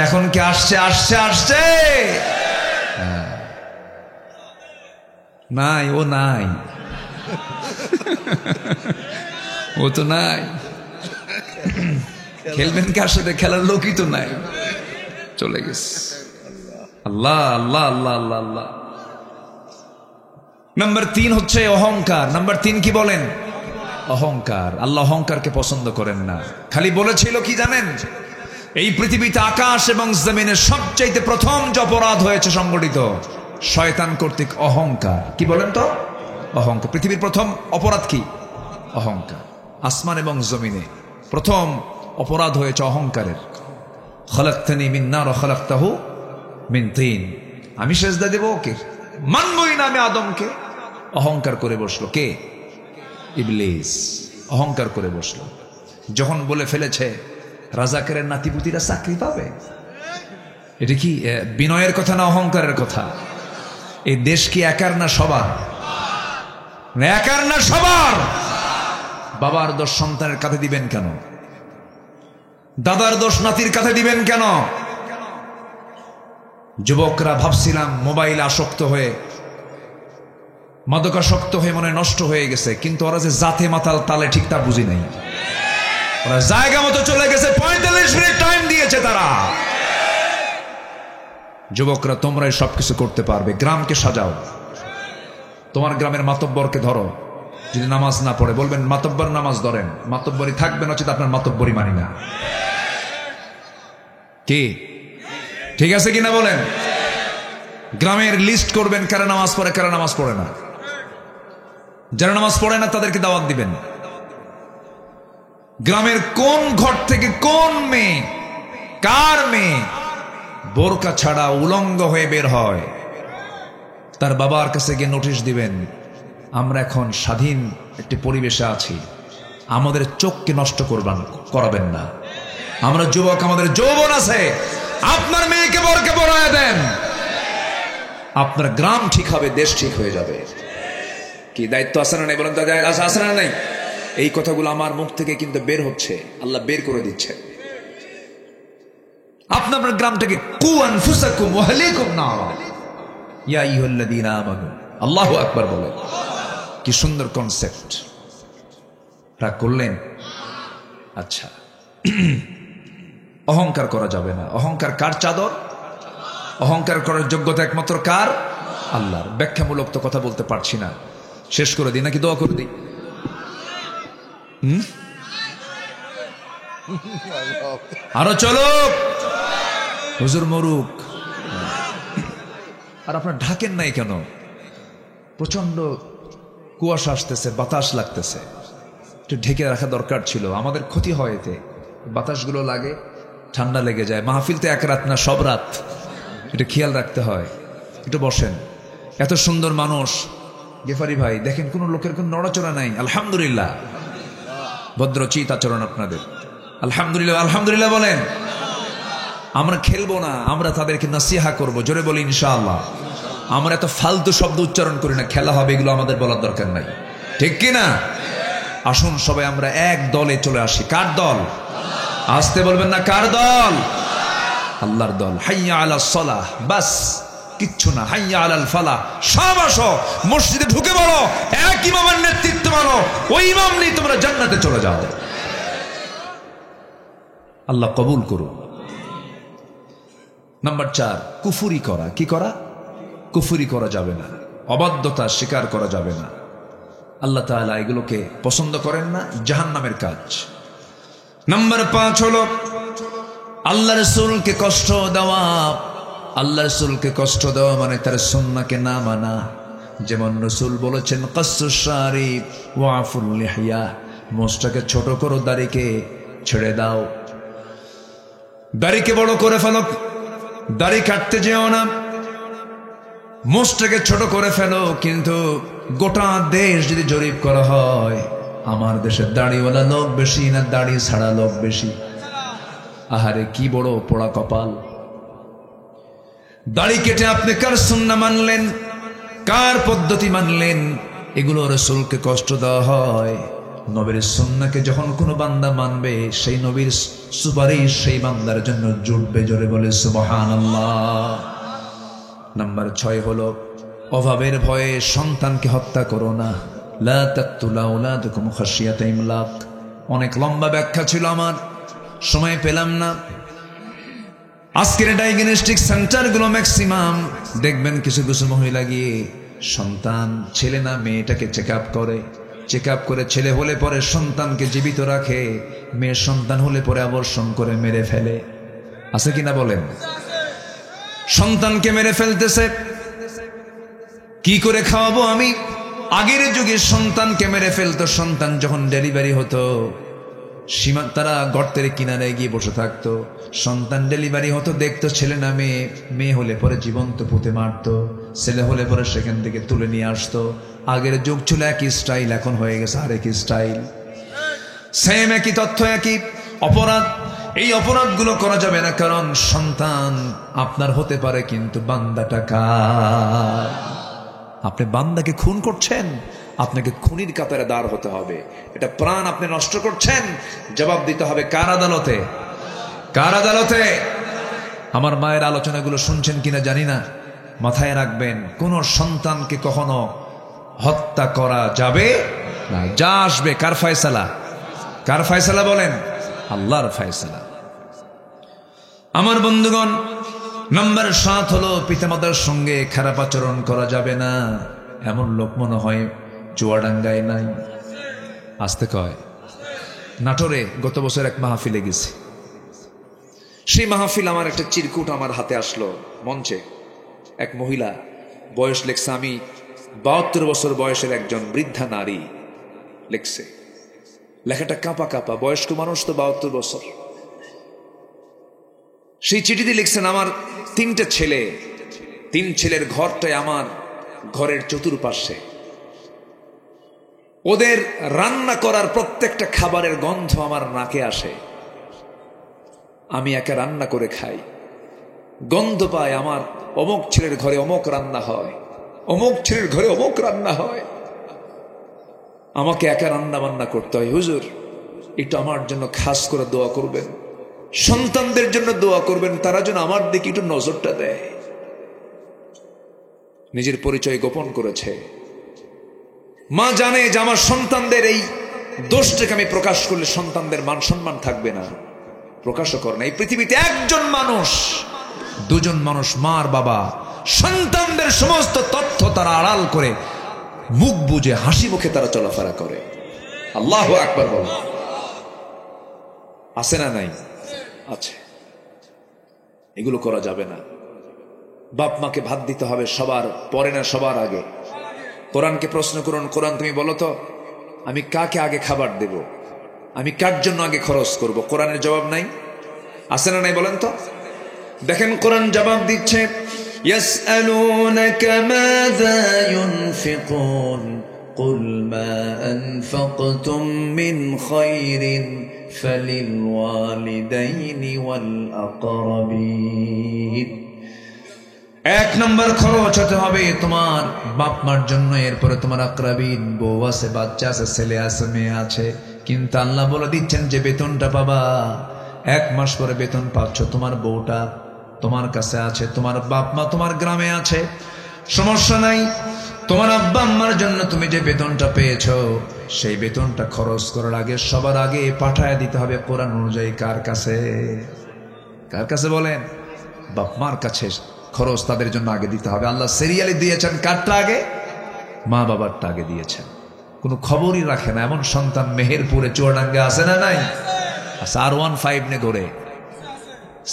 এখন কি আসছে? আসছে নাই, ও নাই, ও তো নাই। খেলবেন কার সাথে? খেলার লোকই তো নাই, চলে গেছে। আল্লাহ আল্লাহ আল্লাহ আল্লাহ আল্লাহ। নাম্বার 3 হচ্ছে অহংকার। নাম্বার 3 কি বলেন? অহংকার। আল্লাহ অহংকারকে পছন্দ করেন না। খালি বলেছিল কি জানেন? এই পৃথিবীতে আকাশ এবং জমিনের সবচাইতে প্রথম যে অপরাধ হয়েছে সংগঠিত শয়তান কর্তৃক অহংকার। কি বলেন তো? অহংকার। পৃথিবীর প্রথম অপরাধ কি? অহংকার। আসমান এবং জমিনে প্রথম অপরাধ হয়েছে অহংকারের। খলাকতানি মিন নার ওয়া খলাকতাহু মিন তিন। আমি সেজদা দেব ওকে, মানবই না আমি আদমকে। অহংকার করে বসলো কে? ইবলিস। অহংকার করে বসলো। যখন বলে ফেলেছে রাজাকারের নাতিপুতিরা চাকরি পাবে, এটা কি বিনয়ের কথা না অহংকারের কথা? এই দেশ কি একার না সবার? একার না সবার? বাবার দোষ সন্তানের কাঁধে দিবেন কেন? দাদার দোষ নাতির কাঁধে দিবেন কেন? যুবকরা ভাবছিলাম মোবাইল আসক্ত হয়ে, মাদকাসক্ত হয়ে মনে নষ্ট হয়ে গেছে, কিন্তু ওরা যে জাতে মাতাল তালে ঠিক তা বুঝি নাই। ওরা জায়গা মতো চলে গেছে, 45 মিনিট টাইম দিয়েছে তারা। যুবকরা তোমরাই সবকিছু করতে পারবে। গ্রামকে সাজাও, তোমার গ্রামের মাতব্বরকে ধরো, যদি নামাজ না পড়ে বলবেন মাতব্বর নামাজ ধরেন, মাতব্বরই থাকবেন, হচ্ছে আপনার মাতব্বরই মানি না। কি ঠিক আছে কিনা বলেন? গ্রামের লিস্ট করবেন কারা নামাজ পড়ে কারা নামাজ পড়ে না। যারা নামাজ পড়ে না তাদেরকে দাওয়াত দিবেন। গ্রামের কোন ঘর থেকে কোন মেয়ে, কার মেয়ে বোরকা ছাড়া উলঙ্গ হয়ে বের হয়, তার বাবার কাছে গিয়ে নোটিশ দিবেন, আমরা এখন স্বাধীন একটি পরিবেশে আছি, আমাদের চোখকে নষ্ট করাবেন না। আমরা যুবক, আমাদের যৌবন আছে, আপনার মেয়েকে বোরকা পরায় দেন, আপনার গ্রাম ঠিক হবে, দেশ ঠিক হয়ে যাবে। কি দায়িত্ব আছে না নাই বলেন? তো আছে না নাই? এই কথাগুলো আমার মুখ থেকে কিন্তু বের হচ্ছে, আল্লাহ বের করে দিচ্ছে। আপনার গ্রামটাকে কু আনফুসাকুম ওয়া আহলিকুম নারা ইয়া আইয়ুহাল্লাযীনা আমানু। আল্লাহু আকবার বলেন। কি সুন্দর কনসেপ্ট। রাগ করলেন? আচ্ছা, অহংকার করা যাবে না। অহংকার কার চাদর? অহংকার করার যোগ্যতা একমাত্র কার? আল্লাহর। ব্যাখ্যামূলক তো কথা বলতে পারছি না, শেষ করে দিই নাকি দোয়া করে দিই? আরো চলো, হুজুর মরুক। আর আপনার ঢাকেন নাই কেন? প্রচন্ড কুয়াশা আসতেছে, বাতাস লাগতেছে, একটু ঢেকে রাখা দরকার ছিল। আমাদের ক্ষতি হয় এতে, বাতাসগুলো লাগে, ঠান্ডা লেগে যায়। মাহফিল তো এক রাত না, সব রাত, এটা খেয়াল রাখতে হয়। একটু বসেন। এত সুন্দর মানুষ গেফারি ভাই, দেখেন কোন লোকের কোন নড়াচড়া নাই। আলহামদুলিল্লাহ, ভদ্রচিত আচরণ আপনাদের। আলহামদুলিল্লাহ, আলহামদুলিল্লাহ বলেন। আমরা খেলবো না, আমরা তাদেরকে নাসিহা করব। জোরে বলি ইনশাআল্লাহ। আমরা এত ফালতু শব্দ উচ্চারণ করি না, খেলা হবে এগুলো আমাদের বলার দরকার নাই, ঠিক কিনা? আসুন সবাই আমরা এক দলে চলে আসি। কার দল? আসতে বলবেন না, কার দল? আল্লাহর দল। হাইয়া আলাস সালাহ, বাস কিচ্ছু না। হাইয়া আলাল ফালাহ, সব আসো মসজিদে ঢুকে বলো, এক ইমামের নেতৃত্ব মানো, ওই ইমাম নেই তোমরা জান্নাতে চলে যাও। আল্লাহ কবুল করুন। নাম্বার 4, কুফরি করা। কি করা? কুফরি করা যাবে না, অবাধ্যতা স্বীকার করা যাবে না। আল্লাহ তাআলা এগুলোকে পছন্দ করেন না, জাহান্নামের কাজ। নাম্বার 5 হলো আল্লাহ রাসূলকে কষ্ট দেওয়া, আল্লাহ রসুলকে কষ্ট দেওয়া মানে তার সুন্নাহকে না মানা। যেমন রসুল বলেছেন কাসসুশ শারিব ওয়া আফুল লিহইয়া, মোষটাকে ছোট করো, দাড়িকে ছেড়ে দাও, দাড়িকে বড় করে ফেলো, দাড়ি কাটতে যেও না, মোষটাকে ছোট করে ফেলো। কিন্তু গোটা দেশ যদি জরিপ করা হয়, আমার দেশের দাড়িওয়ালা লোক বেশি না দাড়ি ছাড়া লোক বেশি? আহারে কি বড় পোড়া কপাল! দাড়ি কেটে আপনি কার সুন্নাহ মানলেন, কার পদ্ধতি মানলেন? এগুলো রাসূলকে কষ্ট দেওয়া হয়। নবীর সুন্নাহকে যখন কোনো বান্দা মানবে, সেই নবীর সুপারিশ সেই বান্দার জন্য জুটবে। জোরে বলে সুবহানাল্লাহ। নাম্বার 6 হলো অভাবের ভয়ে সন্তানকে হত্যা করো না। লা তাকতুলু আওলাদাকুম খাশিয়াতা ইমলাক। অনেক লম্বা ব্যাখ্যা ছিল, আমার সময় পেলাম না। আজকের ডায়াগনস্টিক সেন্টারগুলো ম্যাক্সিমাম দেখবেন কিছু কিছু মহিলা গিয়ে সন্তান ছেলে না মেয়েটাকে চেক আপ করে ছেলে হলে পরে সন্তানকে জীবিত রাখে, মেয়ের সন্তান হলে পরে আবর্ষণ করে মেরে ফেলে। আছে কিনা বলেন? সন্তানকে মেরে ফেলতেছে। কি করে খাওয়াবো আমি? আগের যুগে সন্তানকে মেরে ফেলতো। সন্তান যখন ডেলিভারি হতো, সীমা তারা গর্তের কিনারে গিয়ে বসে থাকতো। সন্তান ডেলিভারি হতো, দেখতো ছেলে না মেয়ে, মেয়ে হলে পরে জীবন্ত পুঁতে মারতো, ছেলে হলে পরে সেখান থেকে তুলে নিয়ে আসতো। আগের যুগ ছিল একই স্টাইল, এখন হয়ে গেছে আরেক স্টাইল। সেম একই তথ্য, একই অপরাধ। এই অপরাধগুলো করা যাবে না, কারণ সন্তান আপনার হতে পারে, কিন্তু বান্দাটা কার? আপনি বান্দাকে খুন করছেন, আপনাকে খুনির কাতারে দাঁড় হতে হবে। এটা প্রাণ আপনি নষ্ট করছেন, জবাব দিতে হবে কার আদালতে? কার আদালতে? আমার মায়ের আলোচনাগুলো শুনছেন কিনা জানি না, মাথায় রাখবেন, কোন সন্তানকে কখনো হত্যা করা যাবে না। যা আসবে কার ফয়সালা? কার ফয়সালা বলেন? আল্লাহর ফয়সালা। আমার বন্ধুগণ, নাম্বার 7 হলো পিতামাতার সঙ্গে খারাপ আচরণ করা যাবে না। এমন লোক মনে হয় চুয়াডাঙ্গায় নাই, আসতে কয়। নাটোরে গত বছর এক মাহফিলে গেছি। সেই মাহফিল আমার একটা চিরকুট আমার হাতে আসলো। মঞ্চে এক মহিলা, বয়স লেখছে, আমি 72 বছর বয়সের একজন বৃদ্ধা নারী লেখছে। লেখাটা কাঁপা কাঁপা, বয়স্ক মানুষ তো 72 বছর। সেই চিঠিতে লিখছেন, আমার 3টে ছেলে, 3 ছেলের ঘরটাই আমার ঘরের চতুর্পাশে। ওদের রান্না করার প্রত্যেকটা খাবারের গন্ধ আমার নাকে আসে। আমি একা রান্না করে খাই, গন্ধ পাই, আমার অমুক ছেলের ঘরে অমুক রান্না হয়, অমুক ছেলের ঘরে অমুক রান্না হয়। আমাকে একা রান্না বান্না করতে হয়। হুজুর, একটু আমার জন্য খাস করে দোয়া করবেন, সন্তানদের জন্য দোয়া করবেন, তারা যেন আমার দিকে একটু নজরটা দেয়। নিজের পরিচয় গোপন করেছে। মা জানে যে আমার সন্তানদের এই দোষটাকে আমি প্রকাশ করলে সন্তানদের মান সম্মান থাকবে না, প্রকাশও করে না। এই পৃথিবীতে একজন মানুষ, 2জন মানুষ, মার বাবা, সন্তানদের সমস্ত তথ্য তারা আড়াল করে মুখ বুজে হাসি মুখে তারা চলাফেরা করে। আল্লাহু আকবার বল। আছে না নাই? আছে। এগুলো করা যাবে না। বাপ মাকে ভাত দিতে হবে সবার পরে না সবার আগে। কোরআনকে প্রশ্ন করুন, কোরআন তুমি বলো তো, আমি কাকে আগে খাবার দেব, আমি কার জন্য আগে খরচ করব? কোরআনের জবাব নাই? আছে না নাই বলেন তো? দেখেন কোরআন জবাব দিচ্ছে, ইয়াসআলুনাকা মাযা ইউনফিকুন কুল মা আনফাকতুম মিন খায়রিন ফালিল ওয়ালিদাইনি ওয়াল আকরাবিন। 1 নম্বর খরচ হতে হবে তোমার বাপ মার জন্য, এরপরে তোমার আকরাবিন, বউ আছে, বাচ্চা আছে, ছেলে আছে, মেয়ে আছে। কিন্তু আল্লাহ বলে দিচ্ছেন যে বেতনটা পাবা, 1 মাস পরে বেতন পাচ্ছ, তোমার বউটা তোমার কাছে আছে, তোমার বাপ মা তোমার গ্রামে আছে, সমস্যা নাই। তোমার আব্বা আম্মার জন্য তুমি যে বেতনটা পেয়েছো, সেই বেতনটা খরচ করার আগে সবার আগে পাঠায় দিতে হবে কোরআন অনুযায়ী কার কাছে? কার কাছে বলেন? বাপ মার কাছে খরচ তাদের জন্য আগে দিতে হবে। আল্লাহ সিরিয়ালি দিয়েছেন কারটা আগে? মা বাবারটা আগে দিয়েছেন। কোনো খবরই রাখে না এমন সন্তান মেহেরপুরে চুয়াডাঙ্গা আছে না নাই? আচ্ছা, R15 নে ঘরে,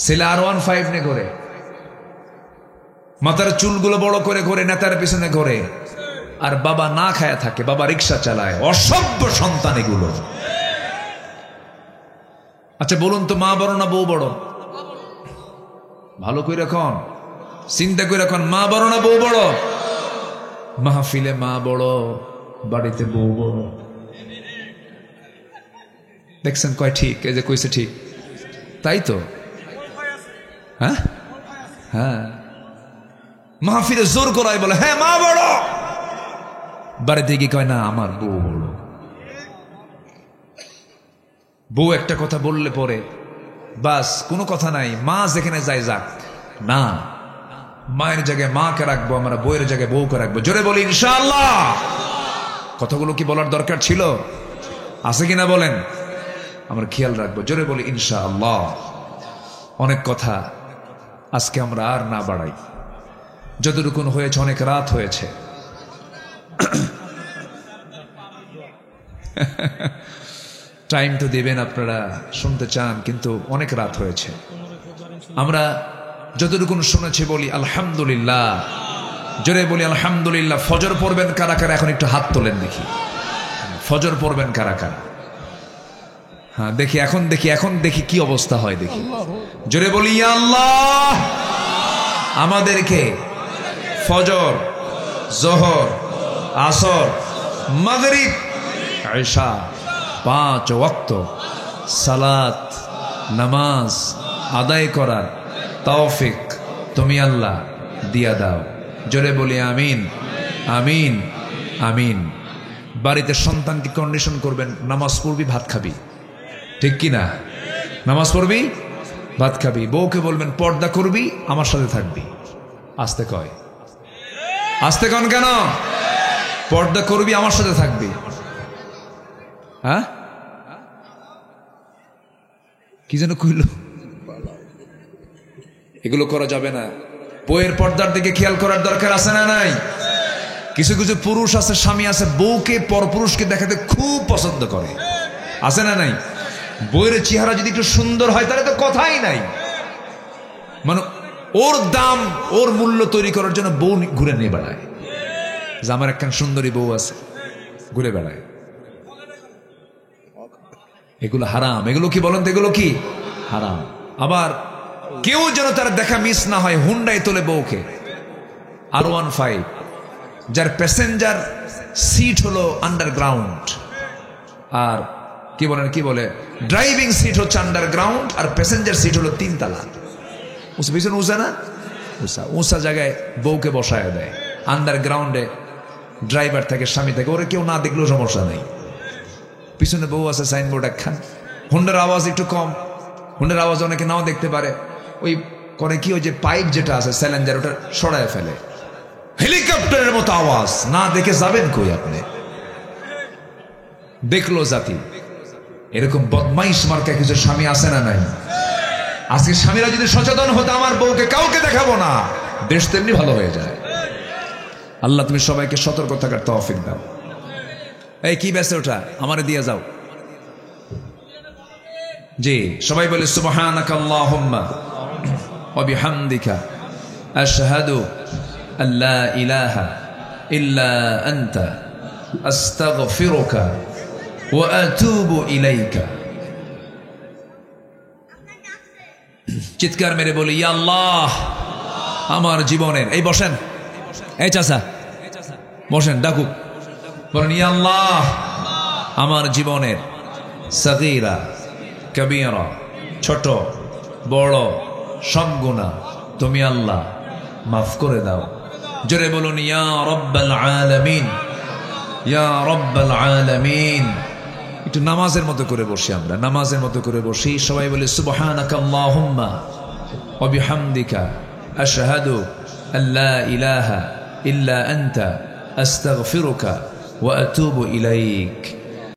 ছেলে R15 নে ঘরে, মাথার চুলগুলো বড় করে করে নেতার পিছনে ঘোরে, আর বাবা না খায়া থাকে, বাবা রিক্সা চালায়। অসভ্য সন্তান এগুলো। আচ্ছা বলুন তো, মা বড় না বউ বড়? ভালো করে এখন চিন্তা করে এখন, মা বড় না বউ বড়? মাহফিলে মা বড়, বাড়িতে বউ বড়। দেখছেন কয় ঠিক? এই যে কইছে ঠিক, তাই তো। হ্যাঁ হ্যাঁ, মাহফিলে জোর করাই বলে হ্যাঁ মা বড়, বাড়িতে গিয়ে কয় না আমার বউ বড়। বউ একটা কথা বললে পরে বাস কোনো কথা নাই, মা যেখানে যায় যাক। না, মায়ের জায়গায় মাকে রাখবো, আমরা বউয়ের জায়গায় বউকে রাখবো। জোরে বলি ইনশাআল্লাহ। কথাগুলো কি বলার দরকার ছিল? আছে কিনা বলেন? আমরা খেয়াল রাখবো। জোরে বলি ইনশাআল্লাহ। অনেক কথা আজকে আমরা আর না বাড়াই, যতটুকু হয়েছে, অনেক রাত হয়েছে। টাইম তো দেবেন আপনারা, শুনতে চান, কিন্তু অনেক রাত হয়েছে। আমরা যতটুকু শুনেছি বলি আলহামদুলিল্লাহ। জোরে বলি আলহামদুলিল্লাহ। ফজর পড়বেন কারা কারা? এখন একটু হাত তোলেন দেখি। ফজর পড়বেন কারা কারা? হ্যাঁ দেখি, এখন দেখি কি অবস্থা হয় দেখি। জোরে বলি ইয়া আল্লাহ, আমাদেরকে ফজর, জোহর, আসর, মাগরিব, ইশা 5 ওয়াক্ত সালাত নামাজ আদায় করার তৌফিক তুমি আল্লাহ দিয়া দাও। জোরে বলি আমিন আমিন আমিন। বাড়িতে সন্তানকে কন্ডিশন করবেন, নামাজ পড়বি ভাত খাবি, ঠিক কি না? নামাজ পড়বি ভাত খাবি। বউকে বলবেন পর্দা করবি, আমার সাথে থাকবি। আস্তে কয়, আস্তে কন কেন? পর্দা করবি, আমার সাথে থাকবি। হ্যাঁ কি যেন কইল? এগুলো করা যাবে না। বউয়ের পর্দার দিকে খেয়াল করার দরকার আছে না নাই? কিছু কিছু পুরুষ আছে, স্বামী আছে, বউকে পরপুরুষকে দেখাতে খুব পছন্দ করে, আছে না নাই? বউয়ের চেহারা যদি একটু সুন্দর হয় তাহলে তো কথাই নাই। মানে ওর দাম, ওর মূল্য তৈরি করার জন্য বউ ঘুরে নিয়ে বেড়ায়, যে আমার একখান সুন্দরী বউ আছে, ঘুরে বেড়ায়। এগুলো হারাম। এগুলো কি বলেন তো? এগুলো কি হারাম। আবার কেউ যেন তার দেখা মিস না হয়, হুন্ডাই তোলে বউকে, R15, যার প্যাসেঞ্জার সিট হলো আন্ডারগ্রাউন্ড, আর কি বলে ড্রাইভিং সিট হচ্ছে আন্ডারগ্রাউন্ড, আর প্যাসেঞ্জার সিট হলো 3 তলা। পিছনে উঁচা না, উঁচা জায়গায় বউকে বসায় দেয়। আন্ডারগ্রাউন্ডে ড্রাইভার থাকে, স্বামী থাকে, ওরা কেউ না দেখলেও সমস্যা নেই। পিছনে বউ আছে, সাইনবোর্ড একখান। হুন্ডার আওয়াজ একটু কম, হুন্ডার আওয়াজ অনেকে নাও দেখতে পারে। ওই করে কি, ওই যে পাইপ যেটা আছে স্যালেঞ্জার, ওটা সরায় ফেলে। হেলিকপ্টারের মতো আওয়াজ, না দেখে যাবেন কই আপনি? দেখলো জাতি। এরকম বদমাইশ মার্কা কিছু স্বামী আছে না নাই? আজকে স্বামীরা যদি সচেতন হতো, আমার বউকে কাউকে দেখাবো না, দেশ তেমনি ভালো হয়ে যায়। আল্লাহ তুমি সবাইকে সতর্ক থাকার তৌফিক দাও। এই কি বেঁচে ওঠা, আমারে দিয়ে যাও। জি সবাই বলে সুবহানাকা আল্লাহুম্মা ওয়া বিহামদিকা আশহাদু আল্লা ইলাহা ইল্লা আনতা আস্তাগফিরুকা ওয়া আতুবু ইলাইকা। চিৎকার মেরে বলি ইয়া আল্লাহ, আমার জীবনের, এই বসেন, এই চাচা বসেন, ডাকুক, বলেন ইয়া আল্লাহ, আমার জীবনের সগীরা কবীরা, ছোট বড় সব গুনাহ তুমি আল্লাহ মাফ করে দাও। জোরে বলুন ইয়া রাব্বাল আলামিন, ইয়া রাব্বাল আলামিন। একটু নামাজের মতো করে বসি, আমরা নামাজের মতো করে বসি। সবাই বলে সুবহানাকা আল্লাহুম্মা ওয়া বিহামদিকা আশহাদু আল্লা ইলাহা ইল্লা আনতা আস্তাগফিরুকা ওয়া আতুবু ইলাইক।